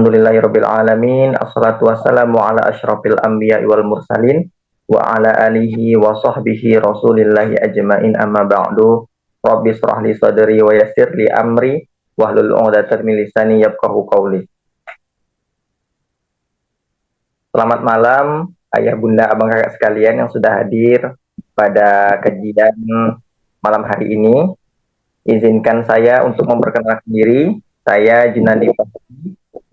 Alhamdulillahirabbil alamin. Assalatu wassalamu ala asyrafil anbiya'i wal mursalin wa ala alihi wa sahbihi rasulillahi ajmain, amma ba'du. Rabbi shrah li sadri wa yassir li amri wahlul 'uqdatam min lisani yafqahu qawli. Selamat malam ayah bunda abang kakak sekalian yang sudah hadir pada kajian malam hari ini. Izinkan saya untuk memperkenalkan diri. Saya Junandi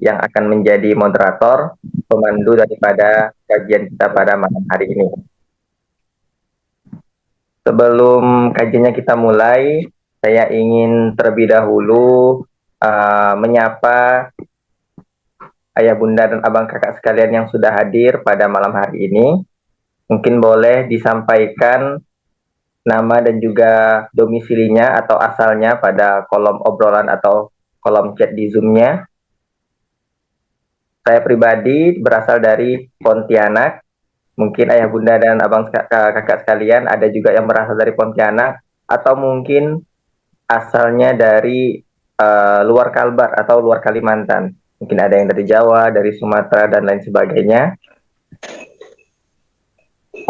yang akan menjadi moderator, pemandu daripada kajian kita pada malam hari ini. Sebelum kajiannya kita mulai, saya ingin terlebih dahulu menyapa ayah bunda dan abang kakak sekalian yang sudah hadir pada malam hari ini. Mungkin boleh disampaikan nama dan juga domisilinya atau asalnya pada kolom obrolan atau kolom chat di Zoom-nya. Saya pribadi berasal dari Pontianak. Mungkin ayah bunda dan abang kakak sekalian ada juga yang berasal dari Pontianak, atau mungkin asalnya dari luar Kalbar atau luar Kalimantan. Mungkin ada yang dari Jawa, dari Sumatera dan lain sebagainya.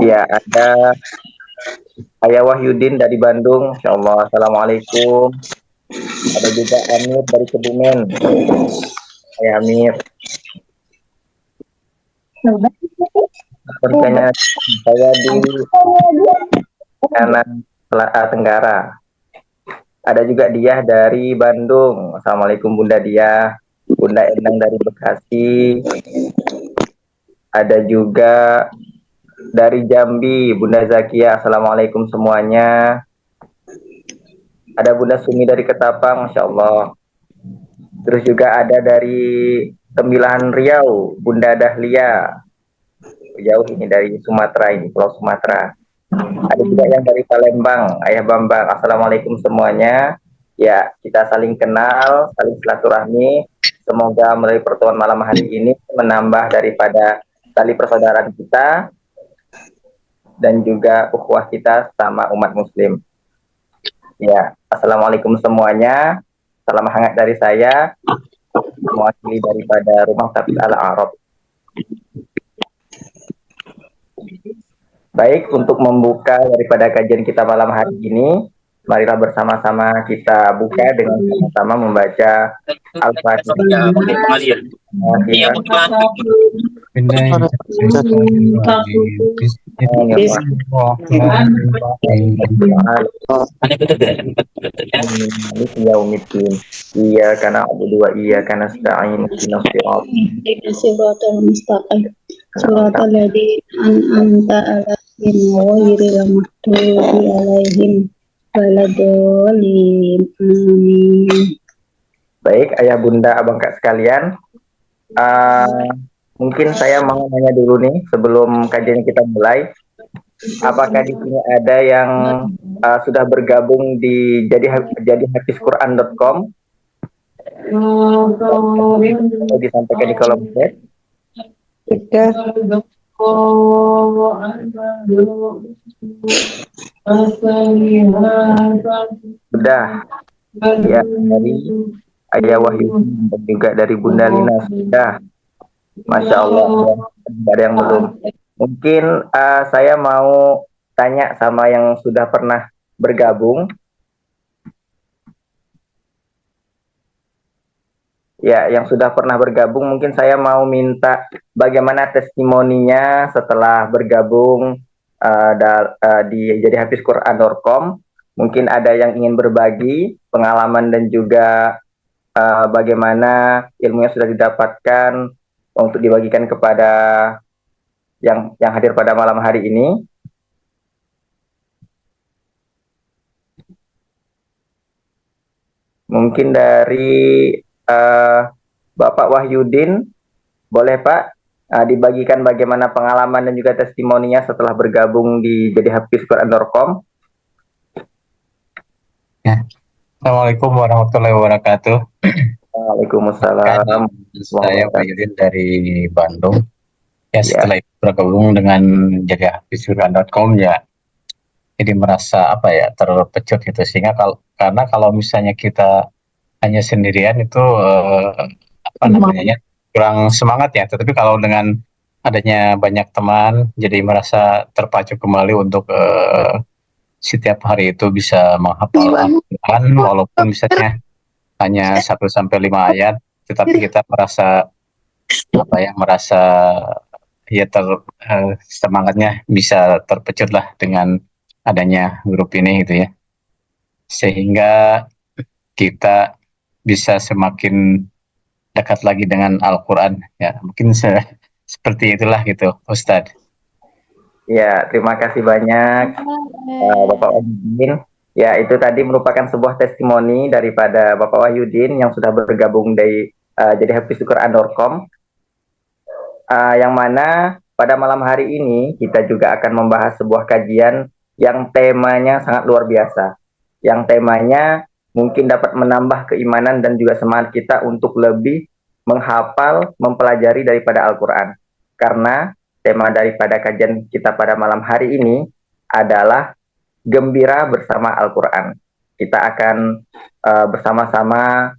Ya, ada Ayah Wahyudin dari Bandung. Insyaallah. Assalamualaikum. Ada juga Amir dari Kebumen. Ayah Amir. Sepertinya saya di kanan Tenggara. Ada juga Diah dari Bandung. Assalamualaikum Bunda Diah. Bunda Endang dari Bekasi. Ada juga dari Jambi, Bunda Zakia. Assalamualaikum semuanya. Ada Bunda Sumi dari Ketapang, Masya Allah. Terus juga ada dari Tembilahan Riau, Bunda Dahlia. Jauh ini dari Sumatera, ini Pulau Sumatera. Ada juga yang dari Palembang, Ayah Bambang. Assalamualaikum semuanya. Ya, kita saling kenal, saling silaturahmi. Semoga melalui pertemuan malam hari ini menambah daripada tali persaudaraan kita dan juga ukhuwah kita sama umat muslim. Ya, assalamualaikum semuanya. Salam hangat dari saya, mewakili daripada Rumah Tafsir Al-A'raf. Baik, untuk membuka daripada kajian kita malam hari ini, marilah bersama-sama kita buka dengan sama-sama membaca Al-Fatihah. Iya karena Abu dua iya karena nasta'in siratal mustaqim siratal ladzina an'amta 'alaihim ghairil maghdubi 'alaihim waladdallin. Amin. Baik, ayah bunda abang kak sekalian, mungkin saya mau nanya dulu nih sebelum kajian kita mulai. Apakah di sini ada yang sudah bergabung di jadihafizquran.com? Disampaikan di kolom chat. Sudah. Ya, dari Ayah Wahyu dan juga dari Bunda Lina sudah. Masya Allah, ada yang belum. Mungkin saya mau tanya sama yang sudah pernah bergabung. Ya, yang sudah pernah bergabung, mungkin saya mau minta bagaimana testimoninya setelah bergabung di jadihafizquran.com. Mungkin ada yang ingin berbagi pengalaman dan juga bagaimana ilmunya sudah didapatkan untuk dibagikan kepada yang hadir pada malam hari ini. Mungkin dari Bapak Wahyudin, boleh Pak dibagikan bagaimana pengalaman dan juga testimoninya setelah bergabung di jadihafizquran.com. Ya. Assalamualaikum warahmatullahi wabarakatuh. Waalaikumsalam. Saya Wahyudin dari Bandung. Ya, setelah itu bergabung dengan jadihafizquran.com ya, jadi merasa terpecut gitu, sehingga karena kalau misalnya kita hanya sendirian itu kurang semangat ya. Tetapi kalau dengan adanya banyak teman, jadi merasa terpacu kembali untuk setiap hari itu bisa menghafal Al-Quran, walaupun misalnya hanya 1 sampai 5 ayat, tetapi kita merasa apa ya, merasa ya semangatnya bisa terpecut lah dengan adanya grup ini gitu ya, sehingga kita bisa semakin dekat lagi dengan Al-Quran ya, mungkin seperti itulah gitu Ustadz. Ya, terima kasih banyak Bapak Wahyudin. Ya, itu tadi merupakan sebuah testimoni daripada Bapak Wahyudin yang sudah bergabung dari jadi Hafiz Quran.com, yang mana pada malam hari ini kita juga akan membahas sebuah kajian yang temanya sangat luar biasa, yang temanya mungkin dapat menambah keimanan dan juga semangat kita untuk lebih menghafal, mempelajari daripada Al-Quran. Karena tema daripada kajian kita pada malam hari ini adalah gembira bersama Al-Quran. Kita akan bersama-sama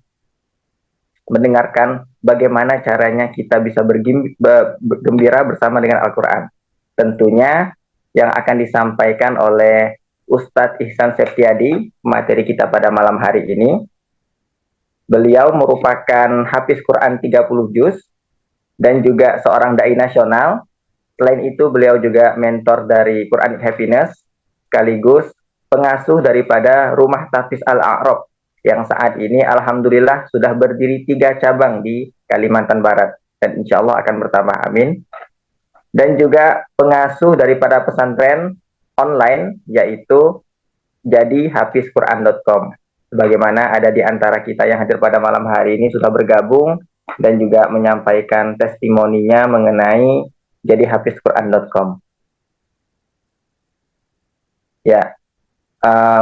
mendengarkan bagaimana caranya kita bisa bergembira bersama dengan Al-Quran. Tentunya yang akan disampaikan oleh Ustadz Ihsan Septiadi, materi kita pada malam hari ini. Beliau merupakan hafiz Quran 30 juz dan juga seorang dai nasional. Selain itu beliau juga mentor dari Quranic Happiness, sekaligus pengasuh daripada Rumah Tahfiz Al-A'raf yang saat ini alhamdulillah sudah berdiri 3 cabang di Kalimantan Barat dan insya Allah akan bertambah, amin. Dan juga pengasuh daripada pesantren online yaitu jadi hafizquran.com. Sebagaimana ada di antara kita yang hadir pada malam hari ini sudah bergabung dan juga menyampaikan testimoninya mengenai jadi hafizquran.com. Ya,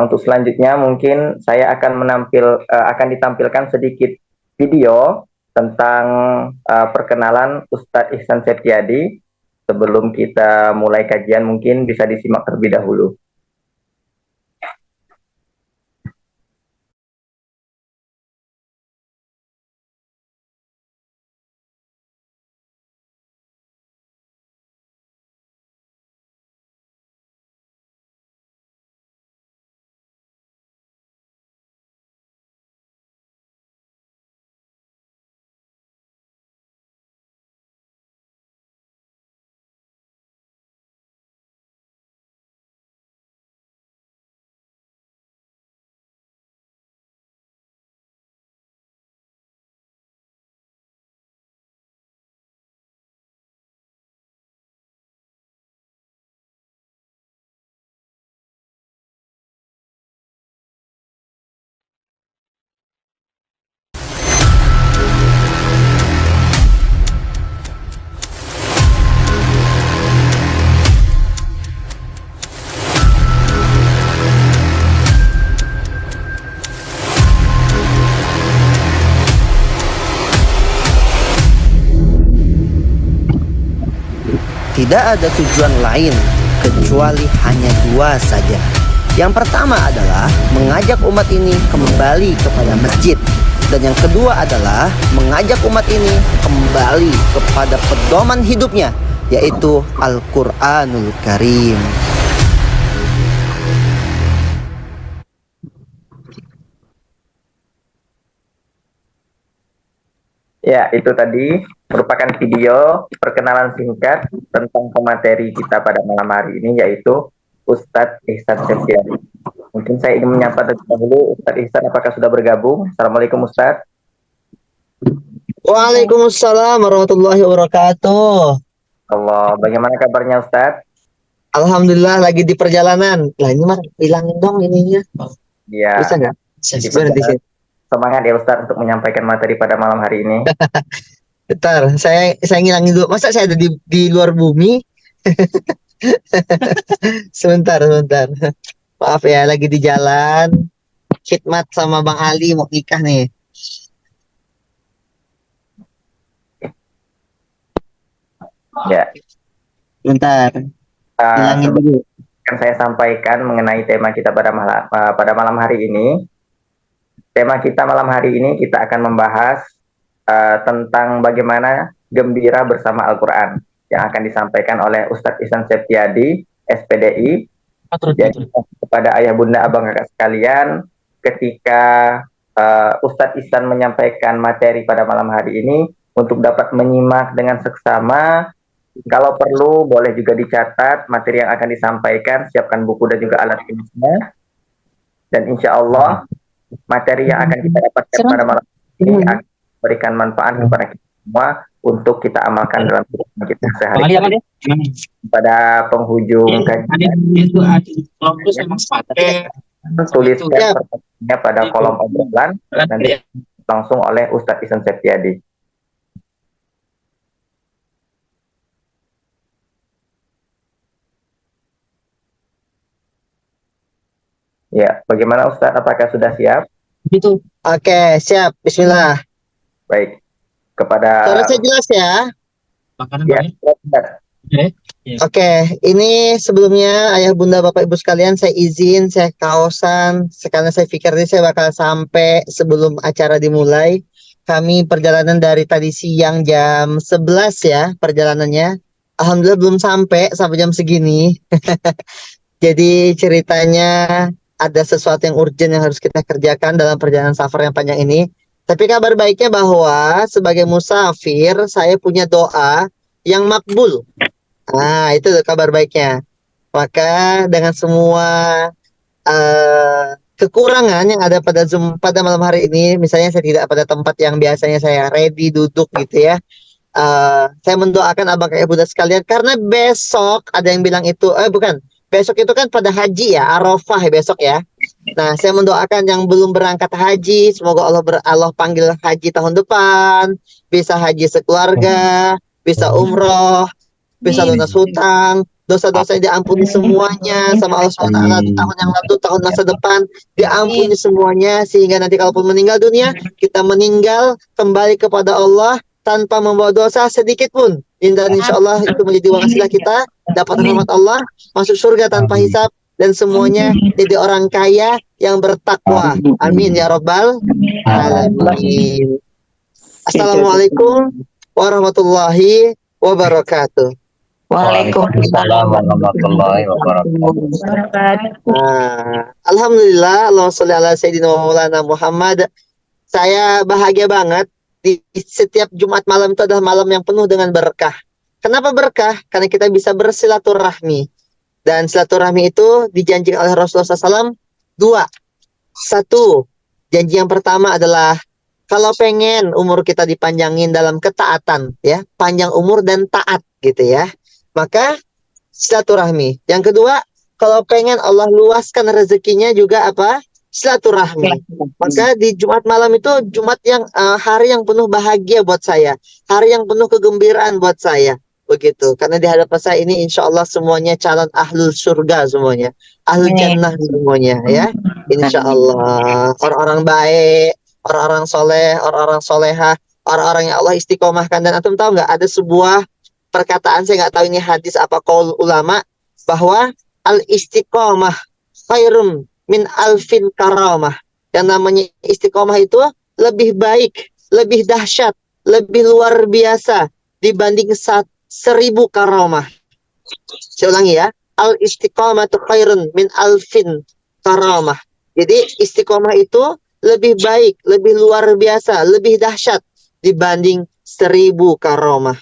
untuk selanjutnya mungkin saya akan akan ditampilkan sedikit video tentang perkenalan Ustadz Ihsan Septiadi. Sebelum kita mulai kajian mungkin bisa disimak terlebih dahulu. Tidak ada tujuan lain kecuali hanya 2 saja. Yang pertama adalah mengajak umat ini kembali kepada masjid. Dan yang kedua adalah mengajak umat ini kembali kepada pedoman hidupnya, yaitu Al-Quranul Karim. Ya, itu tadi merupakan video perkenalan singkat tentang pemateri kita pada malam hari ini, yaitu Ustadz Ihsan Septiadi. Mungkin saya ingin menyapa terlebih dahulu Ustadz Ihsan, apakah sudah bergabung? Assalamualaikum Ustadz. Waalaikumsalam warahmatullahi wabarakatuh. Allah, bagaimana kabarnya Ustadz? Alhamdulillah lagi di perjalanan. Lah ini mah hilangin dong ininya. Ya, Bisa nggak? di Berhenti sini. semangat ya Ustadz untuk menyampaikan materi pada malam hari ini. Bentar, saya ngilangin dulu. Masa saya ada di luar bumi? Sebentar. Maaf ya, lagi di jalan. Khidmat sama Bang Ali mau nikah nih. Ya, Bentar, hilangin dulu. akan saya sampaikan mengenai tema kita pada malam hari ini. Tema kita malam hari ini kita akan membahas tentang bagaimana gembira bersama Al-Quran yang akan disampaikan oleh Ustadz Ihsan Septiadi, SPDI. Jadi kepada ayah bunda abang kakak sekalian, ketika Ustadz Ihsan menyampaikan materi pada malam hari ini, untuk dapat menyimak dengan seksama, kalau perlu boleh juga dicatat materi yang akan disampaikan, siapkan buku dan juga alat tulisnya, dan insya Allah materi yang akan kita dapatkan pada malam ini akan memberikan manfaat kepada kita semua untuk kita amalkan dalam kehidupan kita sehari-hari. Pada penghujung kajian, tuliskan pertanyaannya pada kolom obrolan, nanti langsung oleh Ustadz Ihsan Septiadi. Ya, bagaimana Ustadz? Apakah sudah siap? Gitu. Oke, siap. Bismillah. Baik. Kepada Suara saya jelas ya? Ya, Oke, ini sebelumnya ayah bunda bapak ibu sekalian, saya izin saya kaosan karena saya pikir ini saya bakal sampai sebelum acara dimulai. Kami perjalanan dari tadi siang jam 11 ya perjalanannya. Alhamdulillah belum sampai jam segini. Jadi ceritanya ada sesuatu yang urgent yang harus kita kerjakan dalam perjalanan safar yang panjang ini. Tapi kabar baiknya bahwa sebagai musafir saya punya doa yang makbul. Nah, itu kabar baiknya. Maka dengan semua kekurangan yang ada pada Zoom pada malam hari ini, misalnya saya tidak pada tempat yang biasanya saya ready duduk gitu ya. Saya mendoakan abang kakek bunda sekalian karena besok ada yang bilang itu, bukan, besok itu kan pada haji ya, Arafah ya besok ya. Nah, saya mendoakan yang belum berangkat haji, semoga Allah panggil haji tahun depan, bisa haji sekeluarga, bisa umroh, bisa lunas hutang, dosa-dosanya diampuni semuanya sama Allah SWT di tahun yang lalu, tahun masa depan diampuni semuanya, sehingga nanti kalaupun meninggal dunia, kita meninggal kembali kepada Allah tanpa membawa dosa sedikit pun. Dan insya Allah itu menjadi wasilah kita dapat rahmat Allah, masuk surga tanpa hisab, dan semuanya jadi orang kaya yang bertakwa. Amin ya Rabbal Alamin. Assalamualaikum warahmatullahi wabarakatuh. Waalaikumsalam warahmatullahi wabarakatuh. Alhamdulillah, Allahumma sholli ala sayyidina Maulana Muhammad. Saya bahagia banget di setiap Jumat malam itu adalah malam yang penuh dengan berkah. Kenapa berkah? Karena kita bisa bersilaturahmi. Dan silaturahmi itu dijanjikan oleh Rasulullah SAW dua. Satu, janji yang pertama adalah kalau pengen umur kita dipanjangin dalam ketaatan, ya, panjang umur dan taat gitu ya, maka silaturahmi. Yang kedua, kalau pengen Allah luaskan rezekinya juga apa? Silaturahmi. Maka di Jumat malam itu Jumat yang hari yang penuh bahagia buat saya, hari yang penuh kegembiraan buat saya, begitu. Karena di hadapan saya ini insya Allah semuanya calon ahlul surga semuanya, ahlul jannah semuanya ya, insya Allah. Orang-orang baik, orang-orang soleh, orang-orang soleha, orang-orang yang Allah istiqomahkan. Dan antum tahu nggak, ada sebuah perkataan, saya nggak tahu ini hadis apa qaul ulama, bahwa al istiqomah khairum min alfin karamah. Yang namanya istiqomah itu lebih baik, lebih dahsyat, lebih luar biasa dibanding 1000 karamah. Saya ulangi ya, al istiqomah khairun min alfin karamah. Jadi istiqomah itu lebih baik, lebih luar biasa, lebih dahsyat dibanding 1000 karamah.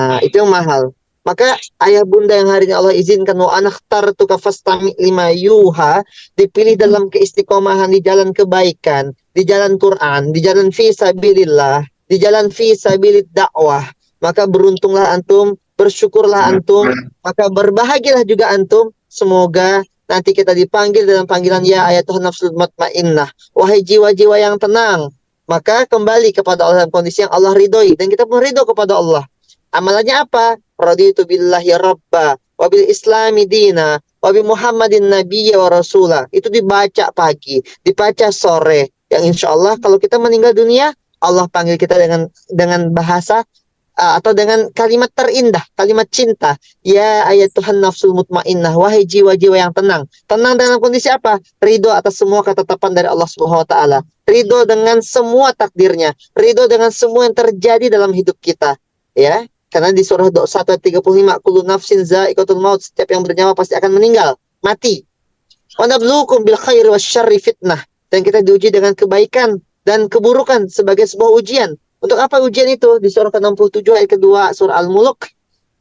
Nah, itu yang mahal. Maka ayah bunda yang hari ini Allah izinkan wa anakhtartuka fastami' lima yuha, dipilih dalam keistiqomahan di jalan kebaikan, di jalan Quran, di jalan fi sabilillah, di jalan fi sabilid dakwah. Maka beruntunglah antum, bersyukurlah antum, maka berbahagialah juga antum. Semoga nanti kita dipanggil dalam panggilan ya ayatuhan nafsul mutmainnah, wahai jiwa-jiwa yang tenang. Maka kembali kepada Allah dalam kondisi yang Allah ridhoi, dan kita pun ridho kepada Allah. Amalannya apa? Raditu billahi rabba wa bil islami dina wa bi muhammadin nabiyya wa rasula. Itu dibaca pagi, dibaca sore. Yang insya Allah kalau kita meninggal dunia, Allah panggil kita dengan bahasa atau dengan kalimat terindah, kalimat cinta. Ya ayat Tuhan nafsul mutmainnah, wahai jiwa-jiwa yang tenang. Tenang dalam kondisi apa? Ridho atas semua ketetapan dari Allah Subhanahu wa taala. Ridho dengan semua takdirnya, ridho dengan semua yang terjadi dalam hidup kita, ya. Karena di surah 1 ayat 35, kullu nafsin za'iqatul maut, setiap yang bernyawa pasti akan meninggal, mati. Wa nabluukum bil khairi wasyarri fitnah, dan kita diuji dengan kebaikan dan keburukan sebagai sebuah ujian. Untuk apa ujian itu? Di surah ke-67 ayat kedua surah Al-Mulk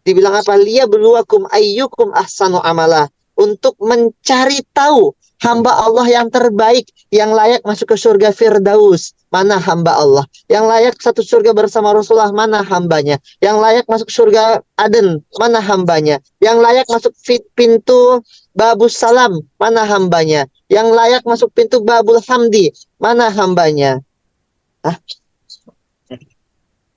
dibilang apa? Liyabluwakum ayyukum ahsanu amala, untuk mencari tahu hamba Allah yang terbaik, yang layak masuk ke surga Firdaus, mana hamba Allah. Yang layak satu surga bersama Rasulullah, mana hambanya. Yang layak masuk surga Aden, mana hambanya. Yang layak masuk pintu Babus Salam, mana hambanya. Yang layak masuk pintu Babul Hamdi, mana hambanya.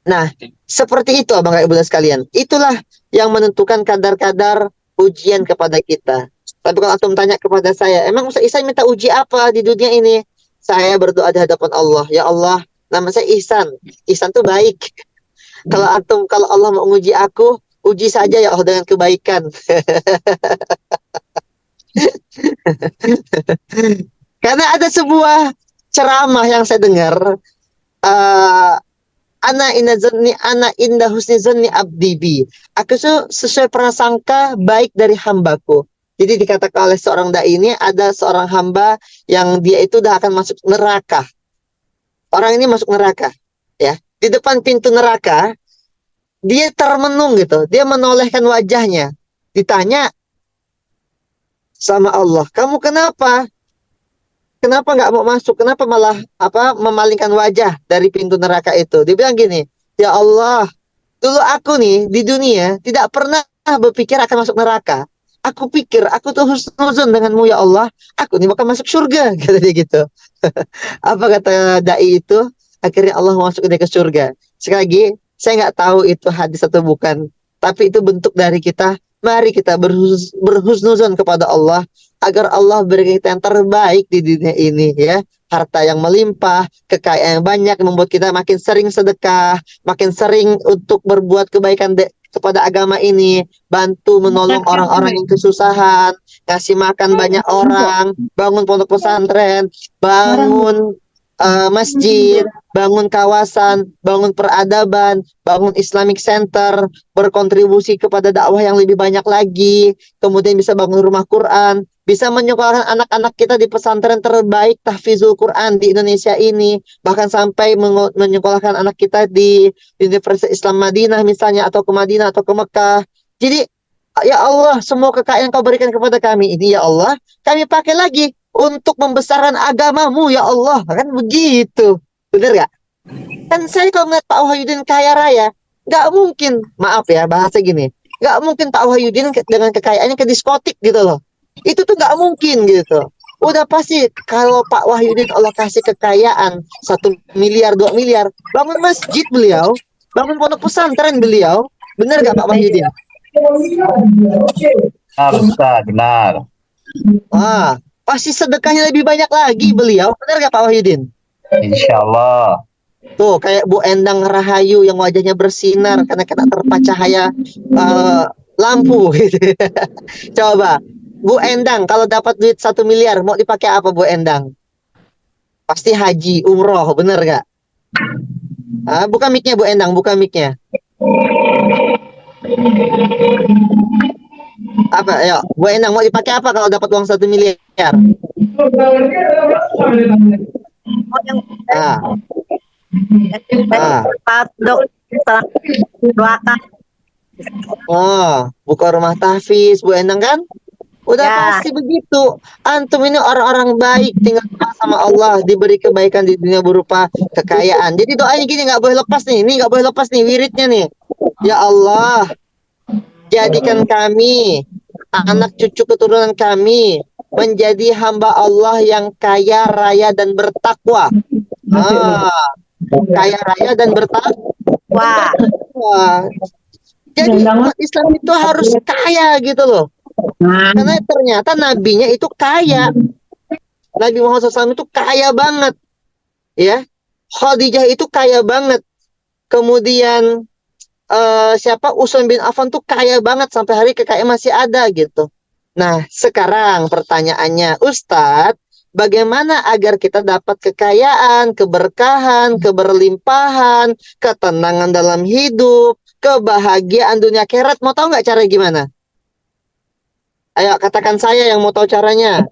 Nah, seperti itu abang ibu sekalian. Itulah yang menentukan kadar-kadar ujian kepada kita. Tapi kalau antum tanya kepada saya, emang Ustaz Ihsan minta uji apa di dunia ini? Saya berdoa di hadapan Allah. Ya Allah, nama saya Ihsan. Ihsan tuh baik. Kalau Allah mau menguji aku, uji saja ya Allah dengan kebaikan. Karena ada sebuah ceramah yang saya dengar, ana indah husni zanni abdi bi. Aku sesuai prasangka baik dari hambaku. Jadi dikatakan oleh seorang dai ini, ada seorang hamba yang dia itu udah akan masuk neraka. Orang ini masuk neraka, ya. Di depan pintu neraka, dia termenung gitu. Dia menolehkan wajahnya. Ditanya sama Allah, "Kamu kenapa? Kenapa nggak mau masuk? Kenapa malah memalingkan wajah dari pintu neraka itu?" Dia bilang gini, "Ya Allah, dulu aku nih di dunia tidak pernah berpikir akan masuk neraka. Aku pikir aku tuh husnuzon denganmu ya Allah. Aku nih bakal masuk surga." Kata dia gitu. Apa kata dai itu? Akhirnya Allah masuk dia ke surga. Sekali lagi, saya nggak tahu itu hadis atau bukan. Tapi itu bentuk dari kita. Mari kita berhusnuzon kepada Allah, agar Allah beri kita yang terbaik di dunia ini, ya. Harta yang melimpah, kekayaan yang banyak, membuat kita makin sering sedekah, makin sering untuk berbuat kebaikan kepada agama ini, bantu menolong orang-orang yang kesusahan, kasih makan banyak orang, bangun pondok pesantren, bangun masjid, bangun kawasan, bangun peradaban, bangun Islamic Center, berkontribusi kepada dakwah yang lebih banyak lagi, kemudian bisa bangun rumah Quran, bisa menyekolahkan anak-anak kita di pesantren terbaik tahfizul Quran di Indonesia ini, bahkan sampai menyekolahkan anak kita di Universitas Islam Madinah misalnya, atau ke Madinah atau ke Mekah. Jadi ya Allah, semua kekayaan Kau berikan kepada kami ini ya Allah, kami pakai lagi untuk membesarkan agamamu ya Allah. Kan begitu, bener gak? Kan saya kalau ngeliat Pak Wahyudin kaya raya, nggak mungkin, maaf ya bahasa gini, nggak mungkin Pak Wahyudin dengan kekayaannya ke diskotik gitu loh. Itu tuh nggak mungkin gitu. Udah pasti kalau Pak Wahyudin Allah kasih kekayaan 1 miliar 2 miliar, bangun masjid beliau, bangun pondok pesantren beliau. Bener gak Pak Wahyudin? Benar, Ustaz, benar. Pasti sedekahnya lebih banyak lagi beliau. Benar gak Pak Wahyudin? Insya Allah. Tuh kayak Bu Endang Rahayu yang wajahnya bersinar karena kena terpa cahaya lampu gitu. Coba Bu Endang kalau dapat duit 1 miliar mau dipakai apa Bu Endang? Pasti haji, umroh, bener gak? Buka mic-nya Bu Endang, buka mic-nya. Apa ya Bu Endang mau dipakai apa kalau dapat uang 1 miliar? Buka rumah tahfiz Bu Endang kan? Udah ya. Pasti begitu. Antum ini orang-orang baik, tinggal sama Allah, diberi kebaikan di dunia berupa kekayaan. Jadi doanya gini, nggak boleh lepas nih. Ini nggak boleh lepas nih wiridnya nih. Ya Allah, jadikan kami, anak cucu keturunan kami, menjadi hamba Allah yang kaya raya dan bertakwa. Kaya raya dan bertakwa. Jadi umat Islam itu harus kaya gitu loh. Karena ternyata nabinya itu kaya. Nabi Muhammad SAW itu kaya banget, ya. Khadijah itu kaya banget. Kemudian siapa Utsman bin Affan tuh kaya banget sampai hari kekayaan masih ada gitu. Nah, sekarang pertanyaannya, Ustadz, bagaimana agar kita dapat kekayaan, keberkahan, keberlimpahan, ketenangan dalam hidup, kebahagiaan dunia akhirat? Mau tahu nggak cara gimana? Ayo katakan saya yang mau tahu caranya.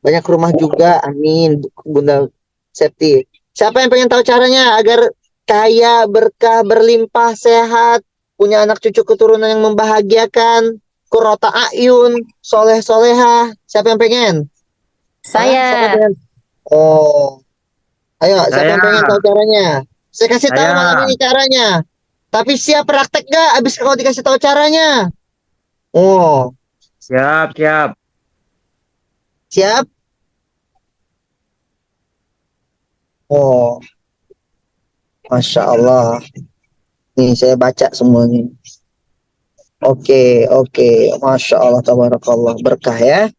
Banyak rumah juga, amin, Bunda Septi. Siapa yang pengen tahu caranya agar kaya, berkah, berlimpah, sehat, punya anak cucu keturunan yang membahagiakan, kurota ayun, soleh soleha. Siapa yang pengen? Hah? Siapa yang Saya. pengen? Oh, ayo, siapa Saya, yang pengen tahu caranya? Saya kasih tahu malam saya. ini caranya. Tapi siap praktek gak? Abis kalau dikasih tahu caranya. Oh, Siap, siap. siap? Oh, Masya Allah. Nih, saya baca semuanya. Oke, oke. Masya Allah, tabarakallah. Berkah ya.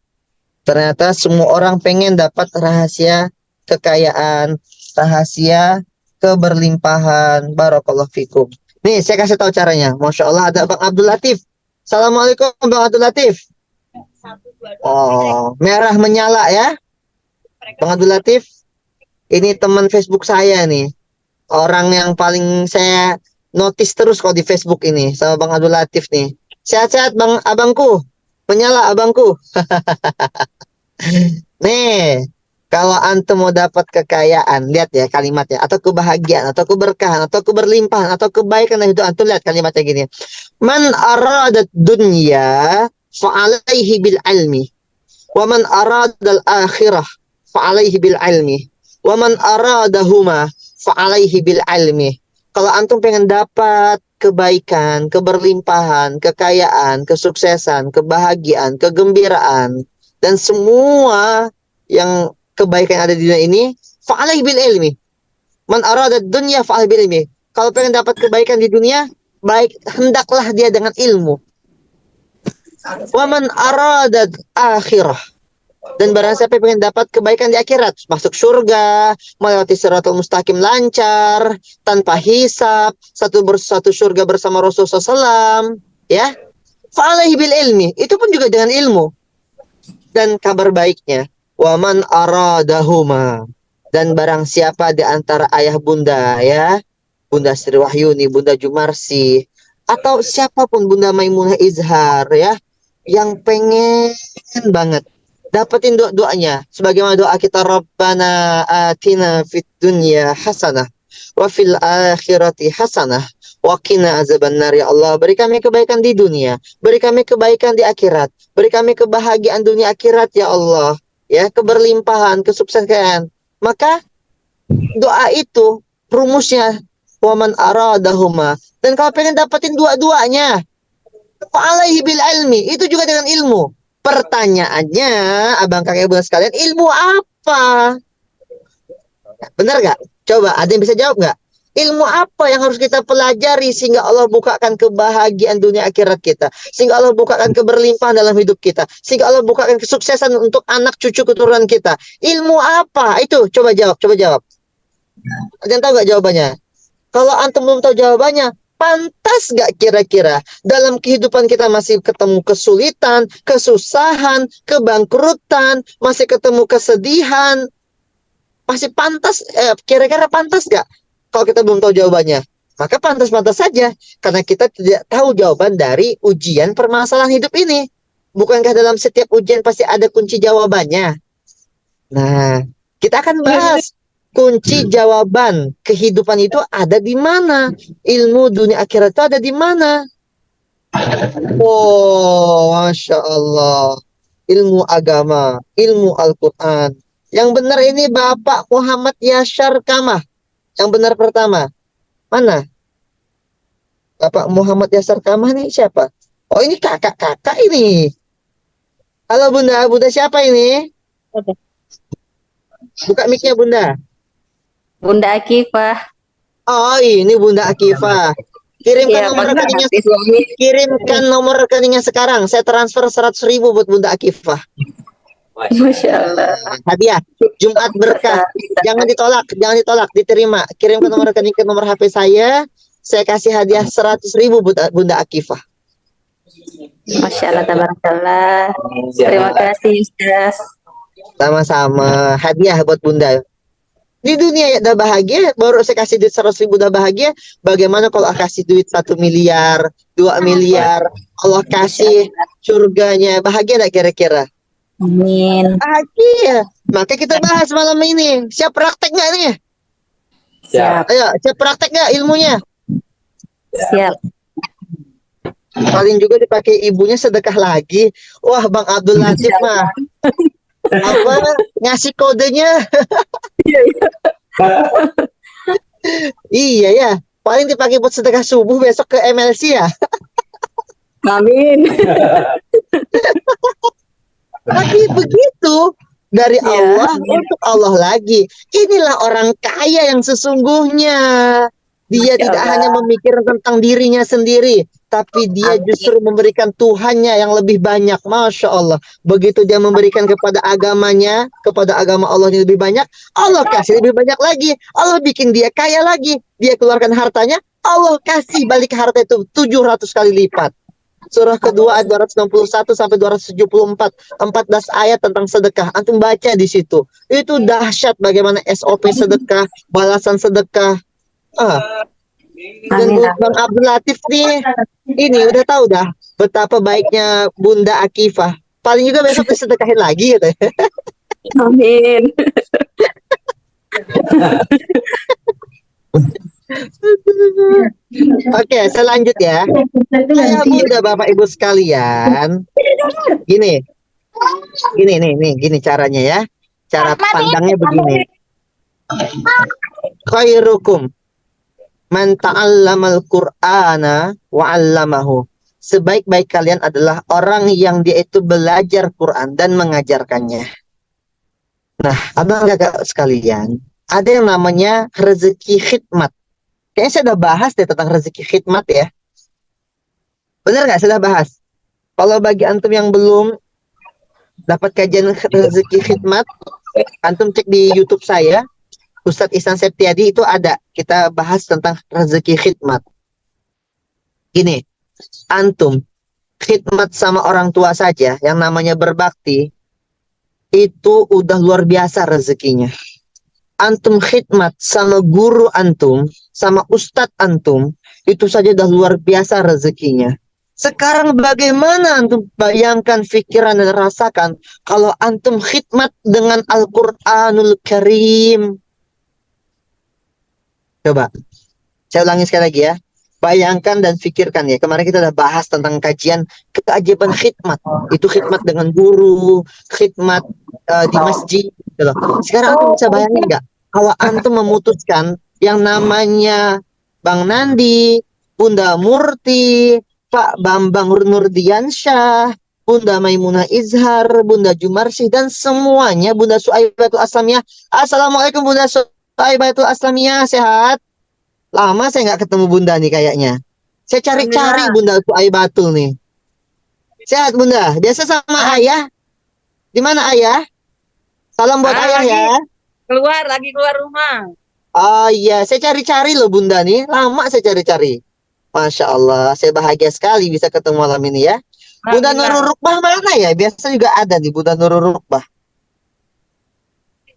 Ternyata semua orang pengen dapat rahasia kekayaan, rahasia keberlimpahan. Barakallah fikum. Nih, saya kasih tahu caranya. Masya Allah, ada Bang Abdul Latif. Assalamualaikum, Bang Abdul Latif. Oh, merah menyala ya. Bang Abdul Latif, ini teman Facebook saya nih. Orang yang paling saya notice terus kalau di Facebook ini sama Bang Abdul Latif nih. Sehat-sehat Bang abangku. Menyala abangku. Nih, kalau antum mau dapat kekayaan, lihat ya kalimatnya, atau kebahagiaan, atau keberkahan, atau keberlimpahan, atau kebaikan itu antum lihat kalimatnya gini. Man aradat dunya fa'alaihi bil ilmi. Wa man aradal akhirah fa'alaihi bil ilmi. Wa man aradahuma fa'alaihi bil ilmi. Kalau antum pengen dapat kebaikan, keberlimpahan, kekayaan, kesuksesan, kebahagiaan, kegembiraan, dan semua yang kebaikan ada di dunia ini, fa'alaihi bil ilmi. Man arada dunya fa'alaihi bil ilmi. Kalau pengen dapat kebaikan di dunia, baik hendaklah dia dengan ilmu. Wa man arada akhirah. Dan barang siapa yang pengen dapat kebaikan di akhirat, masuk surga, melewati siratul mustaqim lancar, tanpa hisab, satu surga bersama Rasulullah SAW, ya. Fa'alaihi bil ilmi, itu pun juga dengan ilmu. Dan kabar baiknya, waman aradahuma. Dan barang siapa di antara ayah bunda ya, Bunda Sri Wahyuni, Bunda Jumarsi, atau siapapun Bunda Maimunah Izhar ya, yang pengen banget dapetin doanya sebagaimana doa kita, Rabbana atina fid dunya hasanah wa fil akhirati hasanah wa qina azabannar. Ya Allah, beri kami kebaikan di dunia, beri kami kebaikan di akhirat, beri kami kebahagiaan dunia akhirat ya Allah, ya, keberlimpahan, kesuksesan. Maka doa itu rumusnya waman aradahuma. Dan kalau pengen dapetin dua-duanya, fa'alaihi bil ilmi, itu juga dengan ilmu. Pertanyaannya, abang kakek bunda sekalian, ilmu apa? Benar nggak? Coba, ada yang bisa jawab nggak? Ilmu apa yang harus kita pelajari sehingga Allah bukakan kebahagiaan dunia akhirat kita, sehingga Allah bukakan keberlimpahan dalam hidup kita, sehingga Allah bukakan kesuksesan untuk anak cucu keturunan kita? Ilmu apa? Itu coba jawab, coba jawab. Ada yang tahu nggak jawabannya? Kalau antum belum tahu jawabannya, pantas gak kira-kira dalam kehidupan kita masih ketemu kesulitan, kesusahan, kebangkrutan, masih ketemu kesedihan, masih pantas, kira-kira pantas gak kalau kita belum tahu jawabannya? Maka pantas-pantas saja, karena kita tidak tahu jawaban dari ujian permasalahan hidup ini. Bukankah dalam setiap ujian pasti ada kunci jawabannya? Nah, kita akan bahas kunci jawaban kehidupan itu ada di mana? Ilmu dunia akhirat itu ada di mana? Oh, Masya Allah. Ilmu agama, ilmu Al-Quran. Yang benar ini Bapak Muhammad Yashar Kamah. Yang benar pertama. Mana? Bapak Muhammad Yashar Kamah ini siapa? Oh, ini kakak-kakak ini. Halo Bunda, Bunda siapa ini? Buka mic-nya Bunda. Bunda Akifah. Oh, ini Bunda Akifah. Kirimkan Iya, nomor pernah rekeningnya. hati suami. Kirimkan nomor rekeningnya sekarang. Saya transfer 100.000 buat Bunda Akifah. Masya Allah. Hadiah Jumat berkah. Jangan ditolak, jangan ditolak, diterima. Kirimkan nomor rekening ke nomor HP saya saya kasih hadiah 100.000 Bunda Akifah. Masya Allah, tabarakallah. Terima kasih Ustaz. Sama-sama, hadiah buat Bunda. Di dunia ya udah bahagia, baru saya kasih duit 100.000 udah bahagia. Bagaimana kalau kasih duit 1 miliar, 2 miliar, Allah kasih surganya, bahagia gak kira-kira? Amin. Bahagia. Maka kita bahas malam ini. Siap praktek nggak nih? Siap. Ayo, siap praktek nggak ilmunya? Siap. Paling juga dipakai ibunya sedekah lagi. Wah, Bang Abdul Latif mah apa ngasih kodenya? Iya ya. Paling dipakai buat sedekah subuh besok ke MLC ya. Amin. Tapi begitu dari Ya, Allah amin. untuk Allah lagi. Inilah orang kaya yang sesungguhnya. Dia Masya tidak Allah. hanya memikirkan tentang dirinya sendiri, tapi dia Amin. justru memberikan Tuhannya yang lebih banyak. Masya Allah. Begitu dia memberikan kepada agamanya, kepada agama Allah yang lebih banyak, Allah kasih lebih banyak lagi. Allah bikin dia kaya lagi. Dia keluarkan hartanya, Allah kasih balik harta itu 700 kali lipat. Surah kedua ayat 261 sampai 274, 14 ayat tentang sedekah. Antum baca di situ. Itu dahsyat bagaimana SOP sedekah, balasan sedekah. Dan Amin. Bang Abdul Latif nih, ini udah tahu dah betapa baiknya Bunda Akifah. Paling juga besok disedekahin lagi gitu. Amin. Oke, selanjut ya. Ayah Bunda Bapak Ibu sekalian. Gini. Gini caranya ya. Cara pandangnya begini. Khairukum man ta'allamal Qur'ana wa 'allamahu. Sebaik-baik kalian adalah orang yang dia itu belajar Quran dan mengajarkannya. Nah, abang kakak sekalian, ada yang namanya rezeki khidmat. Kayaknya saya udah bahas deh tentang rezeki khidmat ya. Bener nggak? Saya udah bahas. Kalau bagi antum yang belum dapat kajian rezeki khidmat, antum cek di YouTube saya, Ustadz Ihsan Septiadi itu ada. Kita bahas tentang rezeki khidmat. Gini, antum khidmat sama orang tua saja, yang namanya berbakti, itu udah luar biasa rezekinya. Antum khidmat sama guru antum, sama ustadz antum, itu saja udah luar biasa rezekinya. Sekarang bagaimana antum bayangkan, pikiran dan rasakan kalau antum khidmat dengan Al-Quranul Karim. Coba, saya ulangi sekali lagi ya. Bayangkan dan pikirkan ya. Kemarin kita udah bahas tentang kajian keajaiban khidmat. Itu khidmat dengan guru, khidmat di masjid. Gitu loh. Sekarang antum bisa bayangin nggak? Kalau antum memutuskan yang namanya Bang Nandi, Bunda Murti, Pak Bambang Nurdiansyah, Bunda Maimunah Izhar, Bunda Jumarsih, dan semuanya, Bunda Suaibatul Aslamiyah. Assalamualaikum Bunda Suaibatul Aslamiyah, sehat? Lama saya nggak ketemu Bunda nih kayaknya. Saya cari-cari Bunda Suaibatul nih. Sehat Bunda? Biasa sama ayah? Di mana ayah? Salam buat ayah ya. Lagi keluar rumah. Oh iya, saya cari-cari loh Bunda nih. Lama saya cari-cari. Masya Allah, saya bahagia sekali bisa ketemu malam ini ya. Bunda Nurul Rukbah mana ya? Biasa juga ada nih Bunda Nurul Rukbah.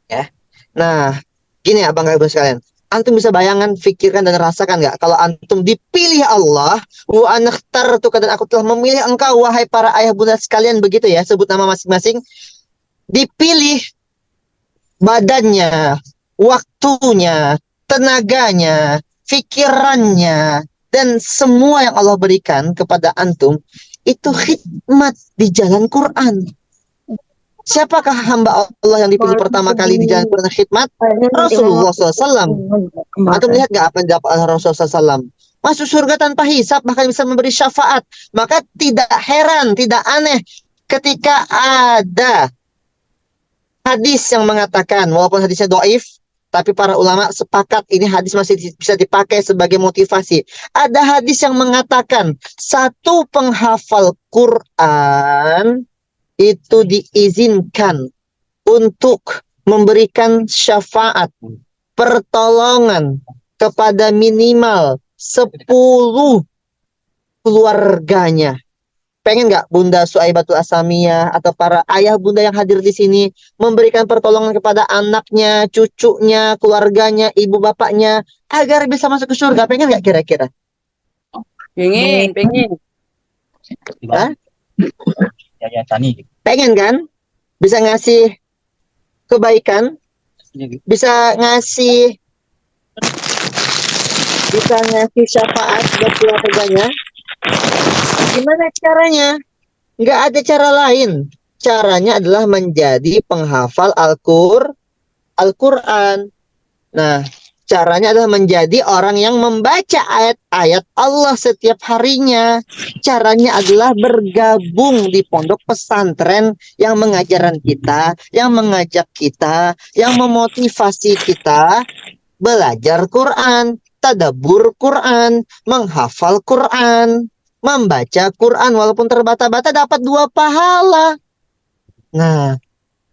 Ya. Nah, gini abang ibu sekalian. Antum bisa bayangkan, pikirkan dan rasakan nggak kalau antum dipilih Allah, wa anakhtartuka, dan aku telah memilih engkau wahai para ayah bunda sekalian, begitu ya, sebut nama masing-masing. Dipilih badannya, waktunya, tenaganya, pikirannya, dan semua yang Allah berikan kepada antum itu khidmat di jalan Quran. Siapakah hamba Allah yang dipilih pertama kali di jalan Quran khidmat? Rasulullah SAW. Antum lihat gak apa yang didapat oleh Rasulullah SAW? Masuk surga tanpa hisab, bahkan bisa memberi syafaat. Maka tidak heran, tidak aneh ketika ada hadis yang mengatakan, walaupun hadisnya doif, tapi para ulama sepakat ini hadis masih bisa dipakai sebagai motivasi. Ada hadis yang mengatakan satu penghafal Quran itu diizinkan untuk memberikan syafaat, pertolongan kepada minimal 10 keluarganya. Pengen nggak Bunda Suaibatul Asamiyah atau para ayah bunda yang hadir di sini memberikan pertolongan kepada anaknya, cucunya, keluarganya, ibu bapaknya agar bisa masuk ke surga? Pengen nggak kira-kira? Pengen. Hah? Ya tani. Pengen kan? Bisa ngasih kebaikan, bisa ngasih syafaat buat keluarganya. Gimana caranya? Nggak ada cara lain. Caranya adalah menjadi penghafal Al-Quran. Nah, caranya adalah menjadi orang yang membaca ayat-ayat Allah setiap harinya. Caranya adalah bergabung di pondok pesantren yang mengajarkan kita, yang mengajak kita, yang memotivasi kita belajar Quran, tadabbur Quran, menghafal Quran, membaca Quran walaupun terbata-bata dapat 2 pahala. Nah,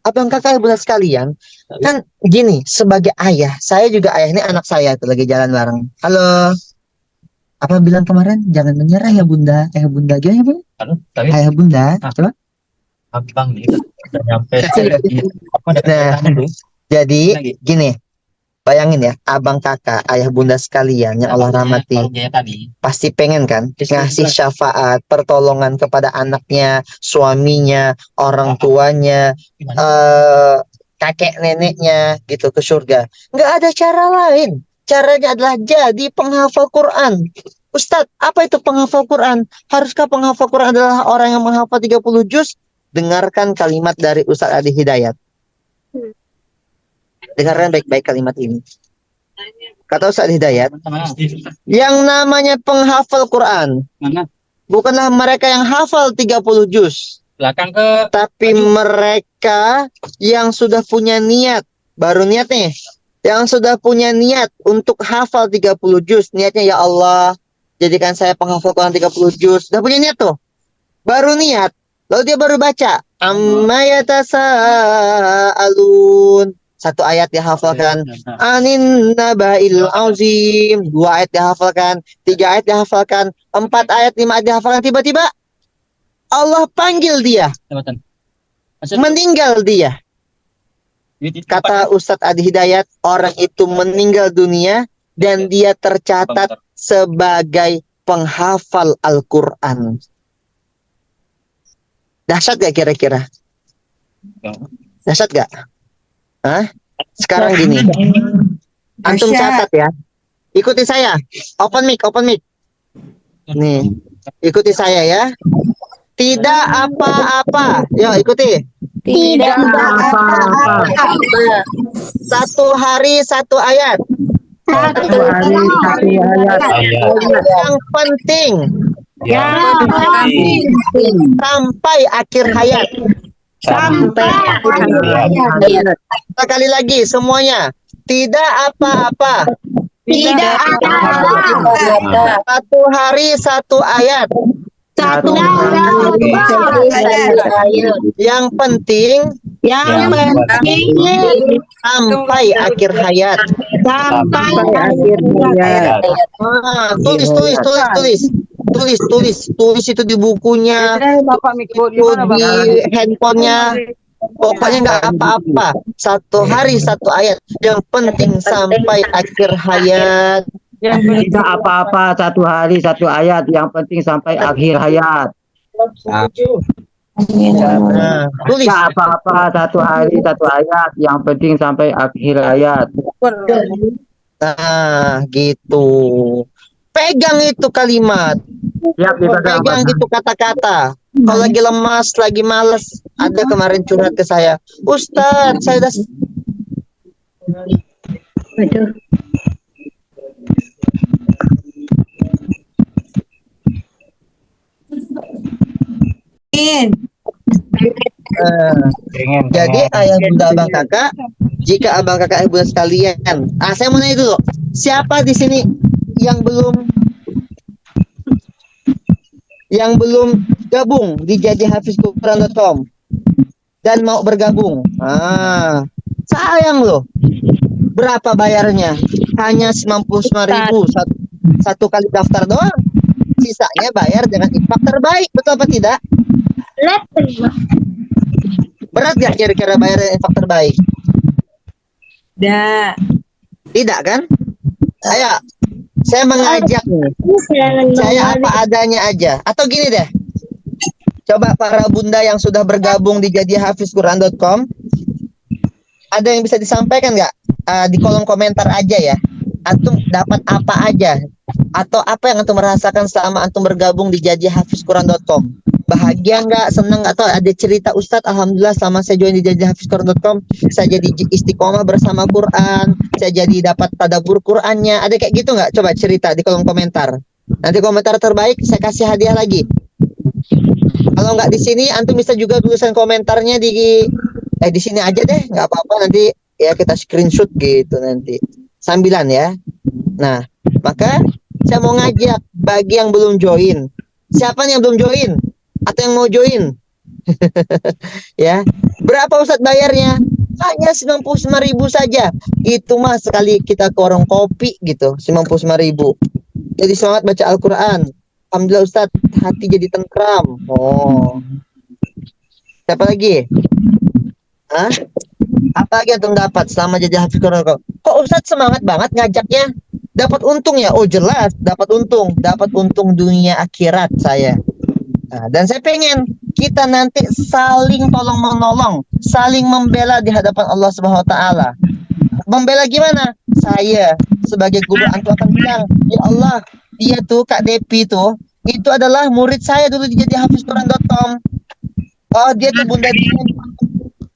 abang kakak ibu sekalian, kan gini, sebagai ayah, saya juga ayah, ini anak saya tuh lagi jalan bareng. Halo. Apa bilang kemarin? Jangan menyerah ya Bunda. Bunda gimana ya, Bu? Tapi Ayah Bunda, coba. abang nih udah nyampe. Nah, jadi gini, bayangin ya, abang kakak, ayah bunda sekalian yang Allah rahmati, pasti pengen kan ngasih syafaat, pertolongan kepada anaknya, suaminya, orang tuanya, kakek neneknya gitu ke surga. Nggak ada cara lain. Caranya adalah jadi penghafal Quran. Ustadz, apa itu penghafal Quran? Haruskah penghafal Quran adalah orang yang menghafal 30 juz? Dengarkan kalimat dari Ustadz Adi Hidayat. Dengarkan baik-baik kalimat ini. Kata Ustadz Hidayat, yang namanya penghafal Quran bukanlah mereka yang hafal 30 juz, tapi mereka yang sudah punya niat, baru niat nih, yang sudah punya niat untuk hafal 30 juz. Niatnya, ya Allah, jadikan saya penghafal Quran 30 juz. Sudah punya niat tuh, baru niat, lalu dia baru baca amma yatasaalun. 1 ayat dihafalkan, anin nabail azim. 2 ayat dihafalkan, 3 ayat dihafalkan, 4 ayat, 5 ayat dihafalkan. Tiba-tiba Allah panggil dia, meninggal dia. Kata Ustadz Adi Hidayat, orang itu meninggal dunia dan dia tercatat sebagai penghafal Al-Quran. Dahsyat gak kira-kira? Dahsyat gak? Hah? Sekarang gini, antum catat ya, ikuti saya, open mic. Nih, ikuti saya ya. Tidak apa-apa, yuk ikuti. Tidak apa-apa. 1 hari 1 ayat. 1 hari 1 ayat. Yang penting sampai akhir hayat. Sampai akhir hayat. Sekali lagi semuanya. Tidak apa-apa. Tidak apa-apa. 1 hari 1 ayat. 1 hari 1 ayat. Yang penting sampai akhir hayat. Sampai akhir hayat. Tulis itu di bukunya, itu di handphonenya. Pokoknya nggak apa-apa. 1 hari 1 ayat. Yang penting sampai akhir hayat. Tidak apa-apa 1 hari 1 ayat, yang penting sampai akhir hayat. Nah, tulis. Tidak apa-apa 1 hari 1 ayat, yang penting sampai akhir hayat. Nah, gitu. Pegang itu kalimat. Pegang itu kata-kata. Kalau lagi lemas, lagi males, ada kemarin curhat ke saya, Ustadz, saya udah jadi ayah bunda abang kakak, jika abang kakak ibu sekalian, saya mau nanya dulu, siapa di sini yang belum gabung di jajahafizquran.com dan mau bergabung? Sayang loh. Berapa bayarnya? Hanya 99.000 satu kali daftar doang. Sisanya bayar dengan infak terbaik. Betul apa tidak? Berat gak kira-kira bayar dengan infak terbaik? Tidak kan? Ayo, saya mengajak. Saya apa adanya aja. Atau gini deh. Coba para bunda yang sudah bergabung di jadihafizquran.com, ada yang bisa disampaikan nggak? Di kolom komentar aja ya. Antum dapat apa aja? Atau apa yang antum merasakan selama antum bergabung di jadihafizquran.com? Bahagia nggak? Senang nggak? Atau ada cerita, Ustadz, alhamdulillah selama saya join di jadihafizquran.com, saya jadi istiqomah bersama Quran, saya jadi dapat tadabbur Qurannya. Ada kayak gitu nggak? Coba cerita di kolom komentar. Nanti komentar terbaik saya kasih hadiah lagi. Kalau nggak di sini, antum bisa juga tulisan komentarnya di sini aja deh, nggak apa-apa, nanti ya kita screenshot gitu nanti sambilan ya. Nah, maka saya mau ngajak bagi yang belum join. Siapa nih yang belum join? Atau yang mau join? Ya, berapa Ustadz bayarnya? Hanya 95.000 saja. Itu mah sekali kita ke warung kopi gitu, 95.000. Jadi semangat baca Al-Quran. Alhamdulillah Ustadz, hati jadi tentram. Oh. Siapa lagi? Hah? Apa lagi yang dapat selama jadi hafiz Quran? Kok Ustadz semangat banget ngajaknya? Dapat untung ya? Oh jelas, dapat untung. Dapat untung dunia akhirat saya. Nah, dan saya pengen kita nanti saling tolong menolong, saling membela di hadapan Allah Subhanahu wa taala. Membela gimana? Saya sebagai guru antum akan bilang, "Ya Allah, dia tuh Kak Depi tuh, itu adalah murid saya dulu di jadihafizquran.com. Oh, dia tuh Bunda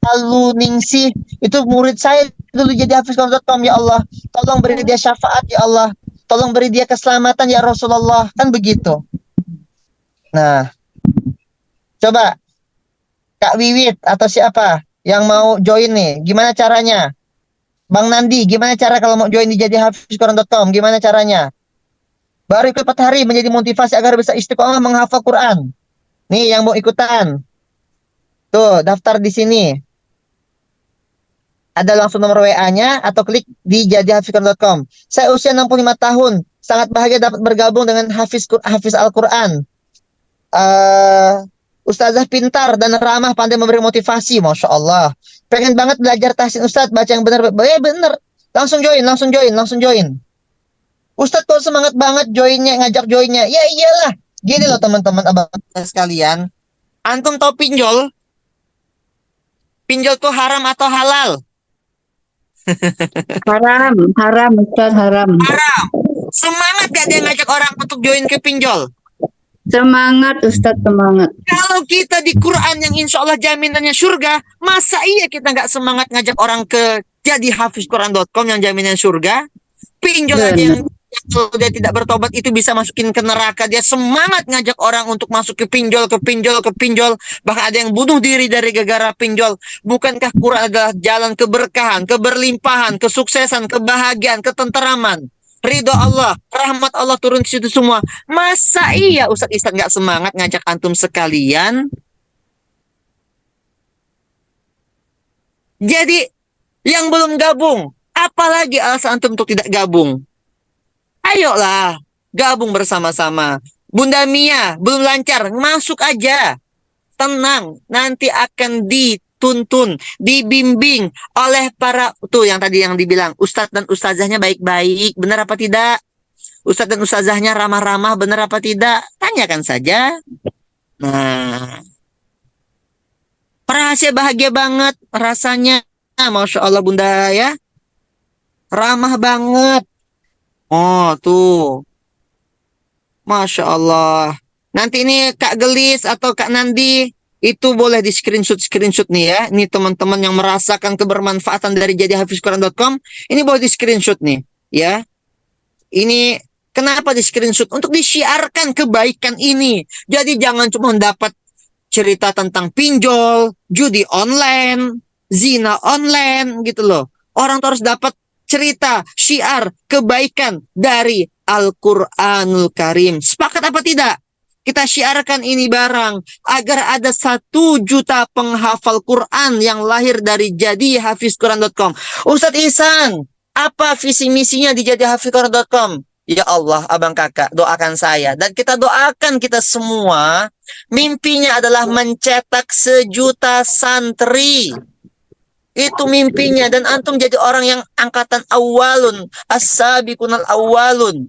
Lalu Ningsih, itu murid saya dulu jadi hafizquran.com. Ya Allah, tolong beri dia syafaat ya Allah, tolong beri dia keselamatan ya Rasulullah." Kan begitu. Nah, coba Kak Wiwit atau siapa yang mau join nih, gimana caranya? Bang Nandi, gimana cara kalau mau join di jadihafizquran.com? Gimana caranya? Baru ikut 4 hari menjadi motivasi agar bisa istiqomah menghafal Quran. Nih yang mau ikutan. Tuh, daftar di sini. Ada langsung nomor WA-nya atau klik di jadihafizquran.com. Saya usia 65 tahun, sangat bahagia dapat bergabung dengan Hafiz Al-Quran. Ustazah pintar dan ramah, pandai memberi motivasi, Masya Allah. Pengen banget belajar tahsin Ustadz, baca yang benar. Ya bener, langsung join. Ustadz kok semangat banget joinnya, ngajak joinnya. Ya iyalah, gini loh teman-teman abang sekalian. Antum tahu pinjol? Pinjol tuh haram atau halal? Haram, Ustaz, haram. Haram. Semangat gak dia ngajak orang untuk join ke pinjol? Semangat, Ustaz, semangat. Kalau kita di Quran yang insya Allah jaminannya surga, masa iya kita nggak semangat ngajak orang ke jadihafizquran.com yang jaminan surga? Pinjol aja yang kalau dia tidak bertobat itu bisa masukin ke neraka. Dia semangat ngajak orang untuk masuk ke pinjol. Bahkan ada yang bunuh diri dari gara-gara pinjol. Bukankah Quran adalah jalan keberkahan, keberlimpahan, kesuksesan, kebahagiaan, ketenteraman, ridho Allah, rahmat Allah turun ke situ semua. Masa iya Ustadz Ihsan nggak semangat ngajak antum sekalian? Jadi yang belum gabung, apalagi alasan antum untuk tidak gabung? Ayolah, gabung bersama-sama. Bunda Mia, belum lancar, masuk aja. Tenang, nanti akan dituntun, dibimbing oleh para, tuh yang tadi yang dibilang, Ustadz dan Ustazahnya baik-baik, benar apa tidak? Ustadz dan Ustazahnya ramah-ramah, benar apa tidak? Tanyakan saja. Nah, rahasia bahagia banget rasanya. Masya Allah Bunda ya. Ramah banget. Oh tuh, Masya Allah. Nanti ini Kak Gelis atau Kak Nandi, itu boleh di screenshot nih ya. Ini teman-teman yang merasakan kebermanfaatan dari jadihafizquran.com, ini boleh di screenshot nih ya. Ini kenapa di screenshot? Untuk disiarkan kebaikan ini. Jadi jangan cuma dapat cerita tentang pinjol, judi online, zina online gitu loh. Orang tuh harus dapat cerita, syiar, kebaikan dari Al-Quranul Karim. Sepakat apa tidak? Kita syiarkan ini barang agar ada 1 juta penghafal Quran yang lahir dari jadihafizquran.com. Ustadz Ihsan, apa visi misinya di jadihafizquran.com? Ya Allah, abang kakak, doakan saya. Dan kita doakan kita semua, mimpinya adalah mencetak 1 juta santri. Itu mimpinya. Dan antum jadi orang yang angkatan awalun, as-sabiqunal awalun.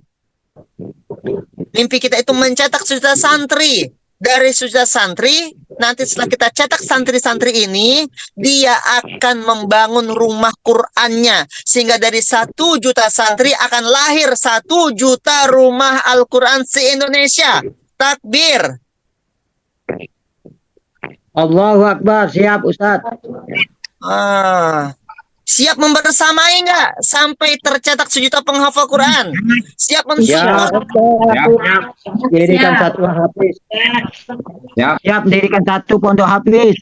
Mimpi kita itu mencetak 1 juta santri. Dari 1 juta santri, nanti setelah kita cetak santri-santri ini, dia akan membangun rumah Qur'annya. Sehingga dari 1 juta santri akan lahir 1 juta rumah Al-Quran se-Indonesia. Takbir. Allahu Akbar, siap Ustadz. Siap membersamai nggak sampai tercetak 1 juta penghafal Quran? Siap Ya, mensupport? dirikan satu hafiz. Siap dirikan satu pondok hafiz.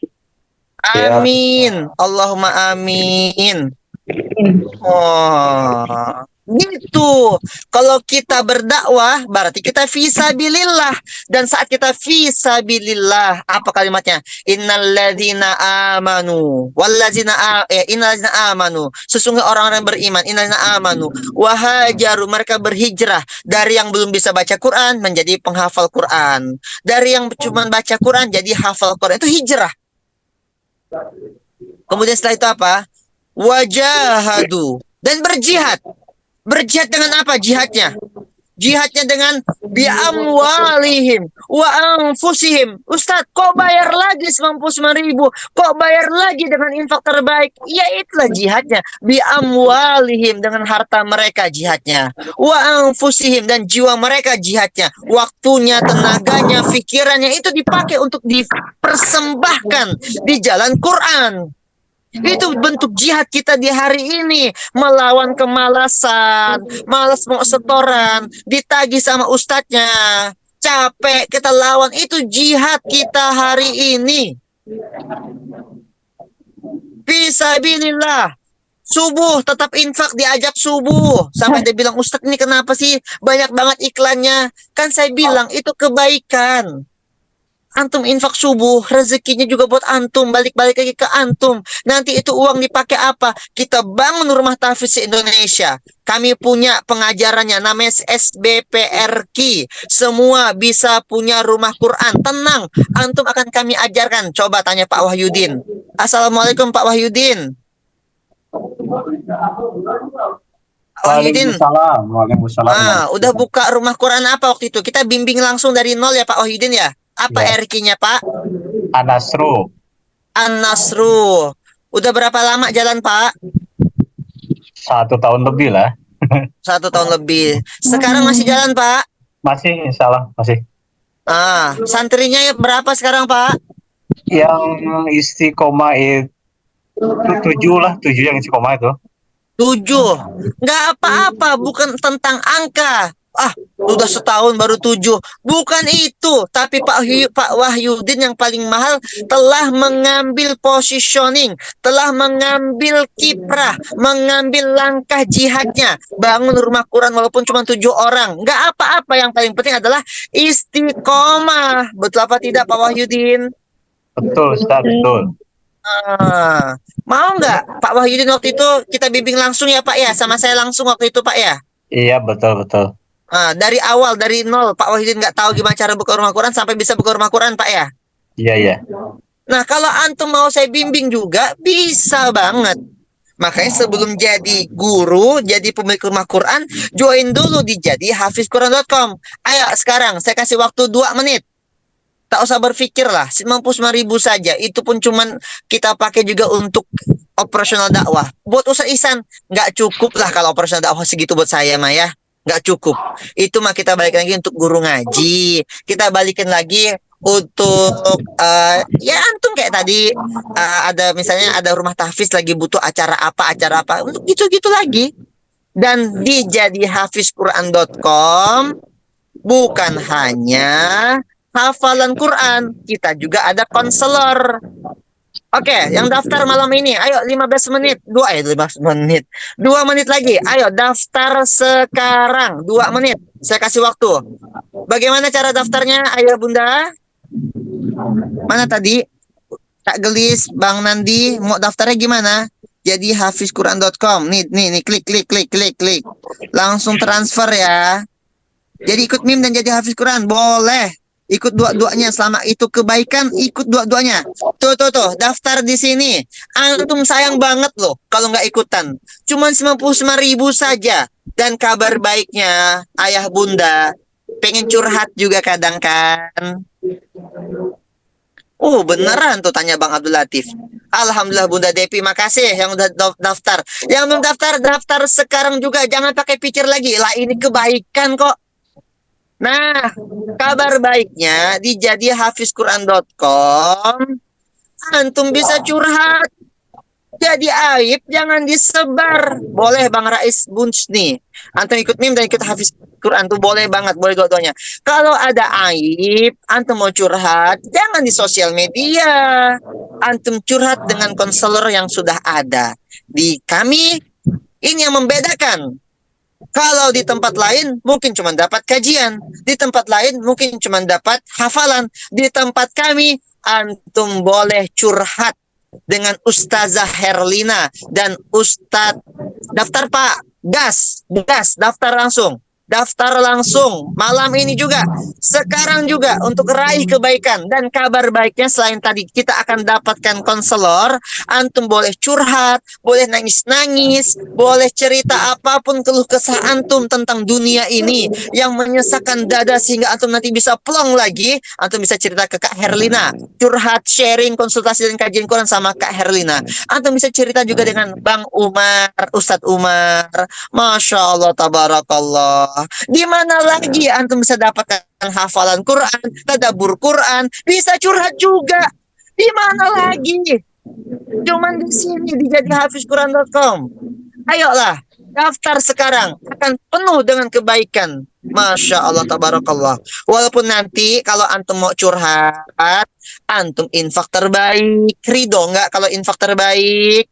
Amin. Allahumma amin. Oh, gitu. Kalau kita berdakwah berarti kita fisabilillah, dan saat kita fisabilillah, apa kalimatnya? Innalladzina amanu innalladzina amanu, sesungguhnya orang-orang beriman, innalladzina amanu wahajaru, mereka berhijrah dari yang belum bisa baca Quran menjadi penghafal Quran, dari yang cuma baca Quran jadi hafal Quran. Itu hijrah. Kemudian setelah itu apa? Wajahadu, dan berjihad. Berjihad dengan apa jihadnya? Jihadnya dengan biamwalihim wa anfusihim. Ustadz, kok bayar lagi 99.000? Kok bayar lagi dengan infak terbaik? Ya itulah jihadnya. Biamwalihim, dengan harta mereka jihadnya. Wa anfusihim, dan jiwa mereka jihadnya. Waktunya, tenaganya, pikirannya itu dipakai untuk dipersembahkan di jalan Quran. Itu bentuk jihad kita di hari ini. Melawan kemalasan, malas mau setoran, ditagih sama ustadznya, capek kita lawan. Itu jihad kita hari ini. Fisabilillah. Subuh tetap infak, diajak subuh. Sampai dia bilang, Ustadz ini kenapa sih banyak banget iklannya? Kan saya bilang itu kebaikan. Antum infak subuh, rezekinya juga buat antum, balik-balik lagi ke antum. Nanti itu uang dipakai apa? Kita bangun rumah tahfiz Indonesia. Kami punya pengajarannya, namanya SBPRQ. Semua bisa punya rumah Quran. Tenang, antum akan kami ajarkan. Coba tanya Pak Wahyudin. Assalamualaikum Pak Wahyudin. Waalaikumsalam. Udah buka rumah Quran apa waktu itu? Kita bimbing langsung dari nol ya Pak Wahyudin ya? Apa Ya. RQ-nya Pak? An-Nasru. An-Nasru. Udah berapa lama jalan Pak? 1 tahun lebih lah. 1 tahun lebih. Sekarang masih jalan Pak? Masih, insya Allah masih. Santrinya berapa sekarang Pak? Yang istiqomah itu 7 yang istiqomah itu. 7. Nggak apa-apa, bukan tentang angka. Udah setahun baru 7. Bukan itu. Tapi Pak Wahyudin yang paling mahal telah mengambil positioning, telah mengambil kiprah, mengambil langkah jihadnya. Bangun rumah Quran walaupun cuma 7 orang. Nggak apa-apa, yang paling penting adalah istiqomah. Betul apa tidak Pak Wahyudin? Betul, Ustaz, betul. Mau nggak Pak Wahyudin waktu itu kita bimbing langsung ya Pak ya? Sama saya langsung waktu itu Pak ya? Iya, betul. Dari awal, dari nol, Pak Wahyudin nggak tahu gimana cara buka rumah Quran sampai bisa buka rumah Quran, Pak ya? Iya. Nah, kalau antum mau saya bimbing juga, bisa banget. Makanya sebelum jadi guru, jadi pemilik rumah Quran, join dulu di jadi hafizquran.com. Ayo sekarang, saya kasih waktu 2 menit. Tak usah berpikir lah, 99.000 saja. Itu pun cuman kita pakai juga untuk operasional dakwah. Buat Ustaz Ihsan, nggak cukup lah kalau operasional dakwah segitu buat saya mah ya. Nggak cukup. Itu mah kita balikin lagi untuk guru ngaji. Kita balikin lagi untuk ya antum kayak tadi ada misalnya ada rumah tahfiz lagi butuh acara apa untuk gitu-gitu lagi. Dan di jadi hafizquran.com bukan hanya hafalan Quran, kita juga ada konselor. Oke, yang daftar malam ini, ayo 15 menit. 15 menit. 2 menit lagi. Ayo daftar sekarang. 2 menit. Saya kasih waktu. Bagaimana cara daftarnya, Ayah Bunda? Mana tadi? Kak Gelis, Bang Nandi, mau daftarnya gimana? jadi hafizquran.com. Nih, klik. Langsung transfer ya. Jadi ikut MIM dan jadi hafiz Quran. Boleh. Ikut dua-duanya. Selama itu kebaikan, ikut dua-duanya. Tuh, daftar di sini. Antum sayang banget loh kalau nggak ikutan. Cuman 95.000 saja. Dan kabar baiknya, ayah bunda, pengen curhat juga kadang kan. Oh beneran tuh, tanya Bang Abdul Latif. Alhamdulillah Bunda Depi, makasih yang udah daftar. Yang belum daftar sekarang juga. Jangan pakai pikir lagi. Lah ini kebaikan kok. Nah, kabar baiknya di jadihafizquran.com antum bisa curhat. Jadi aib jangan disebar. Boleh Bang Rais Bunch nih. Antum ikut MIM dan ikut hafiz Quran tuh boleh banget, boleh dua-duanya. Kalau ada aib, antum mau curhat, jangan di sosial media. Antum curhat dengan konselor yang sudah ada. Di kami, ini yang membedakan. Kalau di tempat lain mungkin cuma dapat kajian, di tempat lain mungkin cuma dapat hafalan. Di tempat kami antum boleh curhat dengan Ustazah Herlina dan Ustadz. Daftar Pak, gas, daftar langsung. Daftar langsung malam ini juga, sekarang juga, untuk raih kebaikan. Dan kabar baiknya selain tadi kita akan dapatkan konselor, antum boleh curhat, boleh nangis-nangis, boleh cerita apapun keluh kesah antum tentang dunia ini yang menyesakkan dada sehingga antum nanti bisa plong lagi. Antum bisa cerita ke Kak Herlina, curhat, sharing, konsultasi dan kajian Quran sama Kak Herlina. Antum bisa cerita juga dengan Bang Umar, Ustadz Umar. Masya Allah, tabarakallah. Di mana lagi antum bisa dapatkan hafalan Quran, tadabbur Quran, bisa curhat juga. Di mana lagi? Cuman di sini di jadihafizquran.com. Ayolah, daftar sekarang, akan penuh dengan kebaikan. Masya Allah, tabarakallah. Walaupun nanti kalau antum mau curhat, antum infak terbaik. Ridho nggak kalau infak terbaik?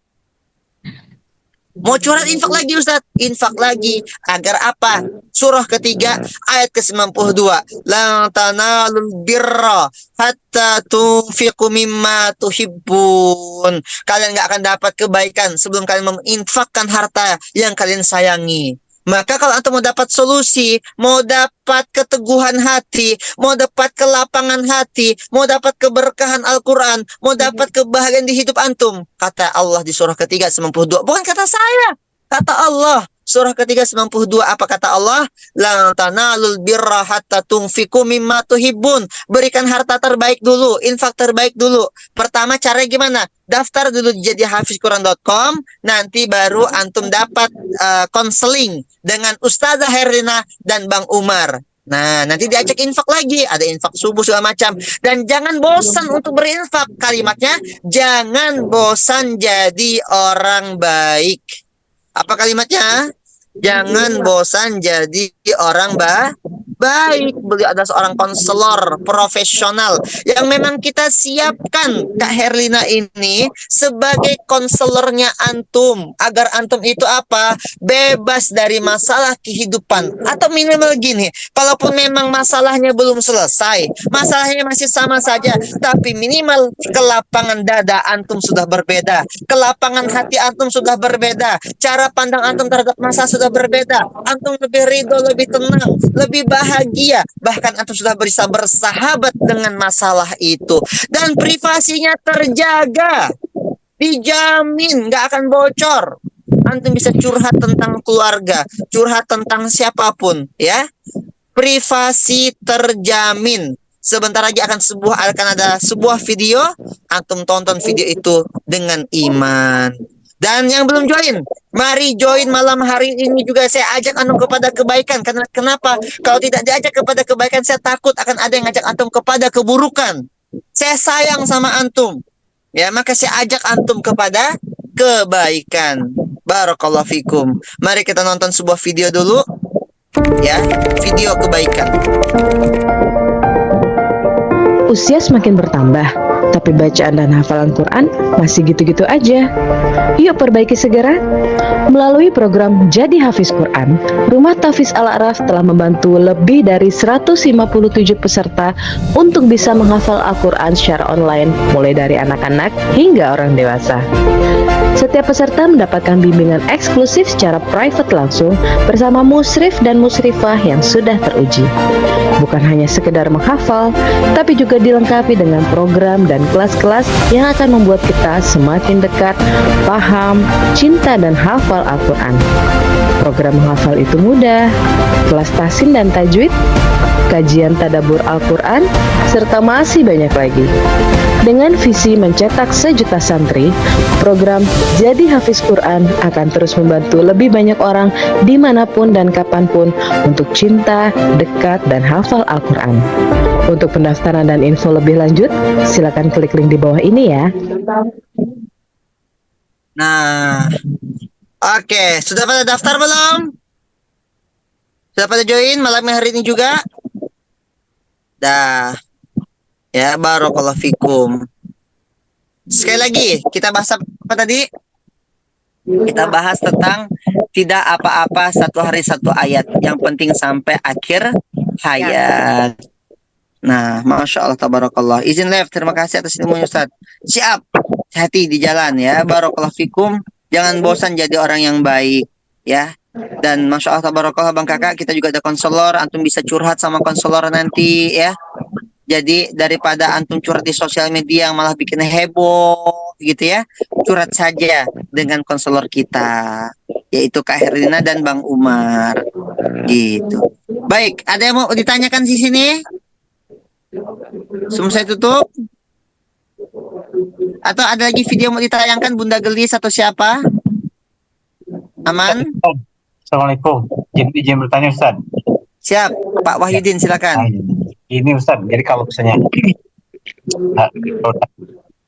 Mau curhat infak lagi Ustaz, infak lagi. Agar apa? Surah ketiga ayat ke-92. La tanalul birra hatta tunfiqu mimma tuhibbun. Kalian gak akan dapat kebaikan sebelum kalian menginfakkan harta yang kalian sayangi. Maka kalau antum mau dapat solusi, mau dapat keteguhan hati, mau dapat kelapangan hati, mau dapat keberkahan Al-Quran, mau dapat kebahagiaan di hidup antum, kata Allah di surah ketiga 92. Bukan kata saya, kata Allah. Surah ketiga 92, apa kata Allah? La tanalul birra hatta tunfiqu mimma tuhibbun. Berikan harta terbaik dulu, infak terbaik dulu. Pertama caranya gimana? Daftar dulu jadi hafizquran.com, nanti baru antum dapat konseling dengan Ustazah Herlina dan Bang Umar. Nah, nanti diajak infak lagi, ada infak subuh segala macam. Dan jangan bosan untuk berinfak. Kalimatnya, jangan bosan jadi orang baik. Apa kalimatnya? Jangan bosan jadi orang baik. Beliau adalah seorang konselor profesional yang memang kita siapkan Kak Herlina ini sebagai konselornya antum, agar antum itu apa? Bebas dari masalah kehidupan. Atau minimal gini, kalaupun memang masalahnya belum selesai, masalahnya masih sama saja, tapi minimal kelapangan dada antum sudah berbeda, kelapangan hati antum sudah berbeda, cara pandang antum terhadap masalah sudah berbeda, antum lebih ridho, lebih tenang, lebih bahagia, bahkan antum sudah bisa bersahabat dengan masalah itu, dan privasinya terjaga, dijamin nggak akan bocor. Antum bisa curhat tentang keluarga, curhat tentang siapapun, ya. Privasi terjamin. Sebentar lagi akan ada sebuah video, antum tonton video itu dengan iman. Dan yang belum join, mari join malam hari ini juga. Saya ajak antum kepada kebaikan. Karena kenapa? Kalau tidak diajak kepada kebaikan, saya takut akan ada yang ngajak antum kepada keburukan. Saya sayang sama antum. Ya, maka saya ajak antum kepada kebaikan. Barakallahu fikum. Mari kita nonton sebuah video dulu. Ya, video kebaikan. Usia semakin bertambah, tapi bacaan dan hafalan Quran masih gitu-gitu aja. Yuk perbaiki segera. Melalui program Jadi Hafiz Quran, Rumah Tahfiz Al-A'raf telah membantu lebih dari 157 peserta untuk bisa menghafal Al-Quran secara online, mulai dari anak-anak hingga orang dewasa. Setiap peserta mendapatkan bimbingan eksklusif secara private langsung bersama musyrif dan musyrifah yang sudah teruji. Bukan hanya sekedar menghafal, tapi juga dilengkapi dengan program dan kelas-kelas yang akan membuat kita semakin dekat, paham, cinta dan hafal Al-Quran. Program menghafal itu mudah, kelas tahsin dan tajwid, kajian tadabbur Al-Quran, serta masih banyak lagi. Dengan visi mencetak sejuta santri, program Jadi Hafiz Quran akan terus membantu lebih banyak orang dimanapun dan kapanpun untuk cinta, dekat, dan hafal Al-Quran. Untuk pendaftaran dan info lebih lanjut, silakan klik link di bawah ini ya. Nah, oke, sudah pada daftar belum? Sudah pada join malam hari ini juga? Dah. Ya, barakallahu fikum. Sekali lagi, kita bahas apa tadi? Kita bahas tentang tidak apa-apa satu hari satu ayat. Yang penting sampai akhir hayat. Nah, Masya Allah, tabarakallah. Izin live, terima kasih atas ilmunya Ustaz. Siap, hati di jalan ya. Barakallahu fikum. Jangan bosan jadi orang yang baik ya. Dan Masya Allah, tabarakallah Bang Kakak, kita juga ada konselor. Antum bisa curhat sama konselor nanti ya. Jadi daripada antum curhat di sosial media yang malah bikin heboh gitu ya, curhat saja dengan konselor kita, yaitu Kak Herlina dan Bang Umar gitu. Baik, ada yang mau ditanyakan di sini? Sebelum saya tutup, atau ada lagi video mau ditayangkan Bunda Gelis atau siapa? Aman? Assalamualaikum. Izin bertanya Ustaz. Siap, Pak Wahyudin silakan. Ini Ustaz, jadi kalau misalnya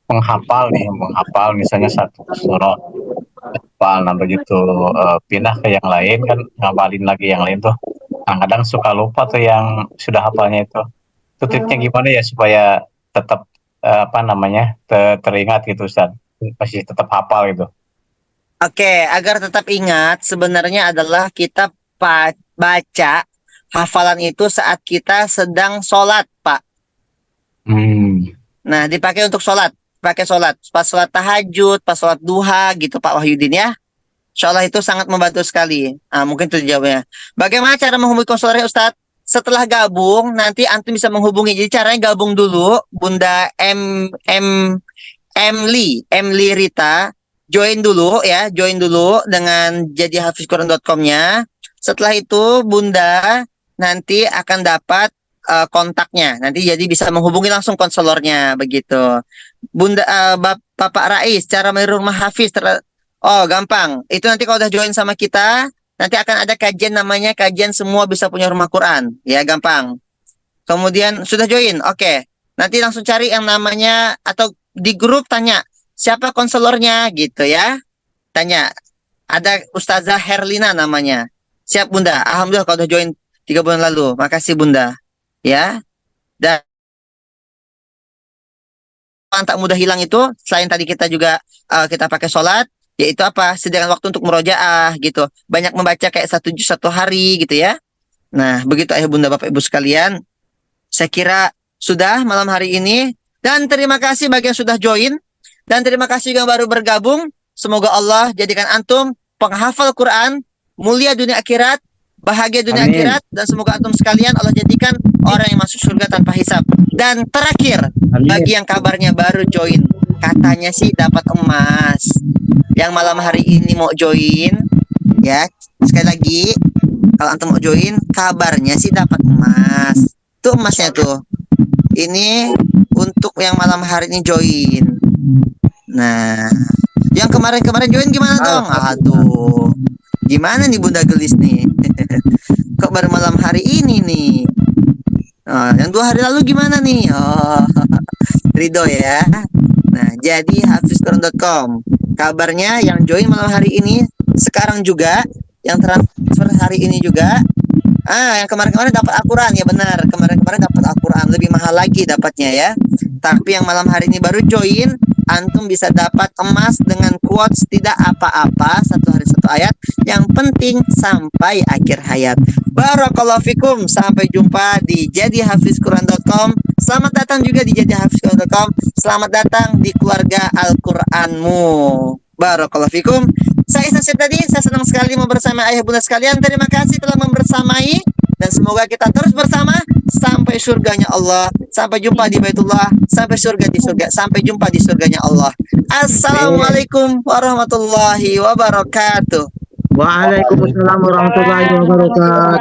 menghafal misalnya satu surah, hafal, nah begitu pindah ke yang lain kan ngapalin lagi yang lain tuh. Kadang suka lupa tuh yang sudah hafalnya itu. Itu triknya gimana ya supaya tetap teringat gitu Ustaz, masih tetap hafal gitu. Oke, agar tetap ingat sebenarnya adalah kita baca hafalan itu saat kita sedang sholat, Pak. Nah, dipakai untuk sholat. Pakai sholat. Pas sholat tahajud, pas sholat duha gitu, Pak Wahyudin ya. Insya Allah itu sangat membantu sekali. Nah, mungkin itu jawabnya. Bagaimana cara menghubungi konselornya, Ustadz? Setelah gabung, nanti antum bisa menghubungi. Jadi caranya gabung dulu, Bunda Emily Rita. Join dulu ya, join dulu dengan jadihafizquran.com-nya. Setelah itu, Bunda nanti akan dapat kontaknya. Nanti jadi bisa menghubungi langsung konselornya begitu. Bunda Bapak Rais, cara meniru rumah hafiz oh, gampang. Itu nanti kalau udah join sama kita, nanti akan ada kajian namanya kajian semua bisa punya rumah Quran. Ya, gampang. Kemudian sudah join. Oke. Nanti langsung cari yang namanya atau di grup tanya, siapa konselornya gitu ya. Tanya. Ada Ustazah Herlina namanya. Siap Bunda. Alhamdulillah kalau udah join 3 bulan lalu. Makasih Bunda. Ya. Dan tak mudah hilang itu, selain tadi kita juga kita pakai sholat, yaitu apa? Sediakan waktu untuk murojaah gitu. Banyak membaca kayak 1 juz 1 hari gitu ya. Nah, begitu ayah bunda bapak ibu sekalian. Saya kira sudah malam hari ini. Dan terima kasih bagi yang sudah join. Dan terima kasih yang baru bergabung. Semoga Allah jadikan antum penghafal Quran, mulia dunia akhirat, bahagia dunia akhirat, dan semoga antum sekalian Allah jadikan orang yang masuk surga tanpa hisab. Dan terakhir, bagi yang kabarnya baru join, katanya sih dapat emas. Yang malam hari ini mau join, ya sekali lagi, kalau antum mau join, kabarnya sih dapat emas. Tuh emasnya tuh. Ini untuk yang malam hari ini join. Nah, yang kemarin-kemarin join gimana dong? Aduh, gimana nih Bunda Gelis nih? Kok baru malam hari ini nih? Oh, yang 2 hari lalu gimana nih? Oh, Ridho ya. Nah, jadi hafizquran.com. Kabarnya yang join malam hari ini sekarang juga, yang transfer hari ini juga. Yang kemarin-kemarin dapat Al-Quran ya, benar. Kemarin-kemarin dapat Al-Quran, lebih mahal lagi dapatnya ya. Tapi yang malam hari ini baru join, antum bisa dapat emas dengan quotes tidak apa-apa, satu hari satu ayat, yang penting sampai akhir hayat. Barakallahu fikum, sampai jumpa di jadihafizquran.com. Selamat datang juga di jadihafizquran.com. Selamat datang di keluarga Al-Qur'anmu. Barakallahu fikum. Saya Ihsan tadi, saya senang sekali membersama ayah bunda sekalian. Terima kasih telah membersamai, dan semoga kita terus bersama sampai surganya Allah. Sampai jumpa di Baitullah, sampai surga di surga, sampai jumpa di surganya Allah. Assalamualaikum warahmatullahi wabarakatuh. Waalaikumsalam warahmatullahi wabarakatuh.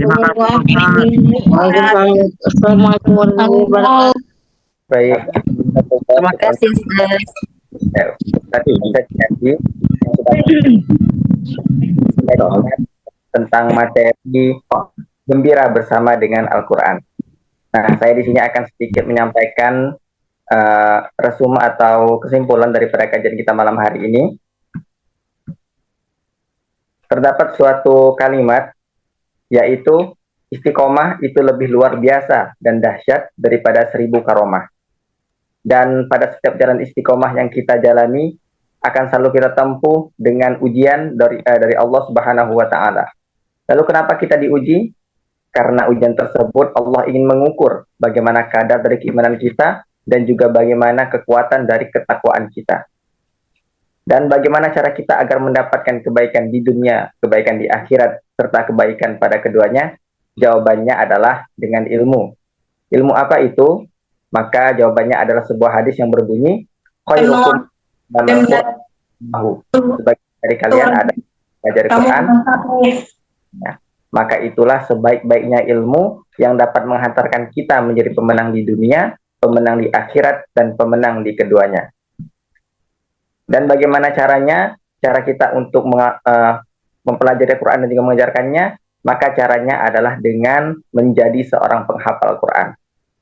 Terima kasih. Assalamualaikum warahmatullahi wabarakatuh. Baik. Terima kasih, Ustaz. Tadi bisa jadi tentang materi gembira bersama dengan Al-Quran. Nah, saya di sini akan sedikit menyampaikan resume atau kesimpulan daripada kajian kita malam hari ini. Terdapat suatu kalimat, yaitu istiqomah itu lebih luar biasa dan dahsyat daripada 1000 karomah. Dan pada setiap jalan istiqomah yang kita jalani akan selalu kita tempuh dengan ujian dari Allah Subhanahu wa taala. Lalu kenapa kita diuji? Karena ujian tersebut Allah ingin mengukur bagaimana kadar dari keimanan kita dan juga bagaimana kekuatan dari ketakwaan kita. Dan bagaimana cara kita agar mendapatkan kebaikan di dunia, kebaikan di akhirat, serta kebaikan pada keduanya? Jawabannya adalah dengan ilmu. Ilmu apa itu? Maka jawabannya adalah sebuah hadis yang berbunyi, khairukum man ya'lamu. Sebagian dari kalian ada belajar Quran. Nah, maka itulah sebaik-baiknya ilmu yang dapat menghantarkan kita menjadi pemenang di dunia, pemenang di akhirat, dan pemenang di keduanya. Dan bagaimana caranya? Cara kita untuk mempelajari Quran dan juga mengajarkannya, maka caranya adalah dengan menjadi seorang penghafal Quran.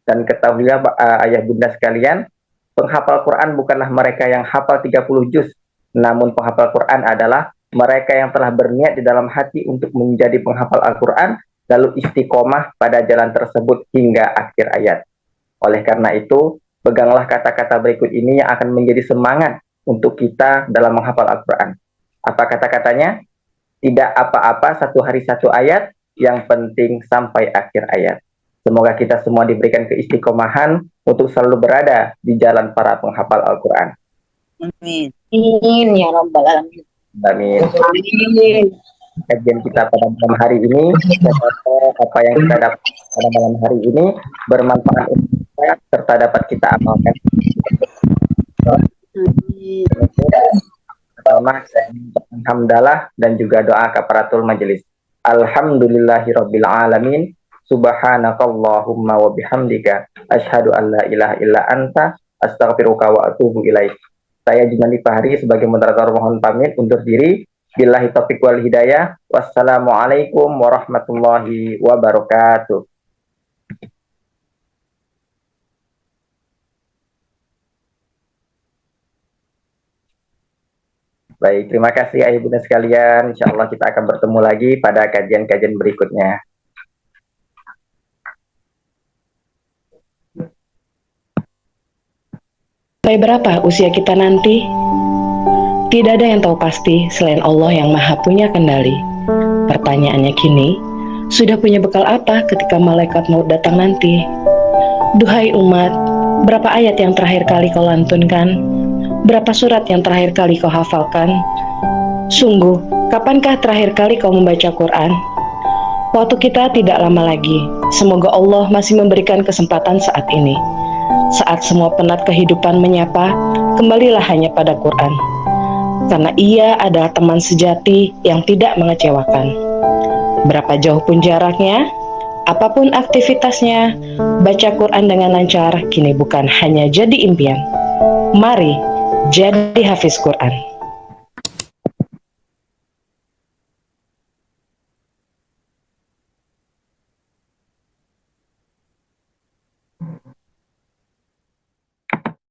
Dan ketahuilah ayah bunda sekalian, penghafal Quran bukanlah mereka yang hafal 30 juz, namun penghafal Quran adalah mereka yang telah berniat di dalam hati untuk menjadi penghafal Al-Quran, lalu istiqomah pada jalan tersebut hingga akhir ayat. Oleh karena itu, peganglah kata-kata berikut ini yang akan menjadi semangat untuk kita dalam menghafal Al-Quran. Apa kata-katanya? Tidak apa-apa satu hari satu ayat, yang penting sampai akhir ayat. Semoga kita semua diberikan keistiqomahan untuk selalu berada di jalan para penghafal Al-Quran. Amin. Amin ya rabbal alamin. Amin. Kajian kita pada malam hari ini, semoga apa yang kita dapat pada malam hari ini bermanfaat untuk kita serta dapat kita amalkan. Pertama, saya mengucapkan hamdalah dan juga doa kafaratul majelis. Alhamdulillahirabbil alamin. Subhanakallahumma wa bihamdika asyhadu an la ilaha illa anta astaghfiruka wa atubu ilaik. Saya Junandi Fahri sebagai moderator mohon pamit undur diri. Billahi taufiq wal hidayah. Wassalamualaikum warahmatullahi wabarakatuh. Baik, terima kasih ayah bunda sekalian. Insya Allah kita akan bertemu lagi pada kajian-kajian berikutnya. Sampai berapa usia kita nanti? Tidak ada yang tahu pasti selain Allah yang Maha punya kendali. Pertanyaannya kini, sudah punya bekal apa ketika malaikat maut datang nanti? Duhai umat, berapa ayat yang terakhir kali kau lantunkan? Berapa surat yang terakhir kali kau hafalkan? Sungguh, kapankah terakhir kali kau membaca Quran? Waktu kita tidak lama lagi. Semoga Allah masih memberikan kesempatan saat ini. Saat semua penat kehidupan menyapa, kembalilah hanya pada Quran. Karena ia adalah teman sejati yang tidak mengecewakan. Berapa jauh pun jaraknya, apapun aktivitasnya, baca Quran dengan lancar kini bukan hanya jadi impian. Mari jadi hafiz Quran.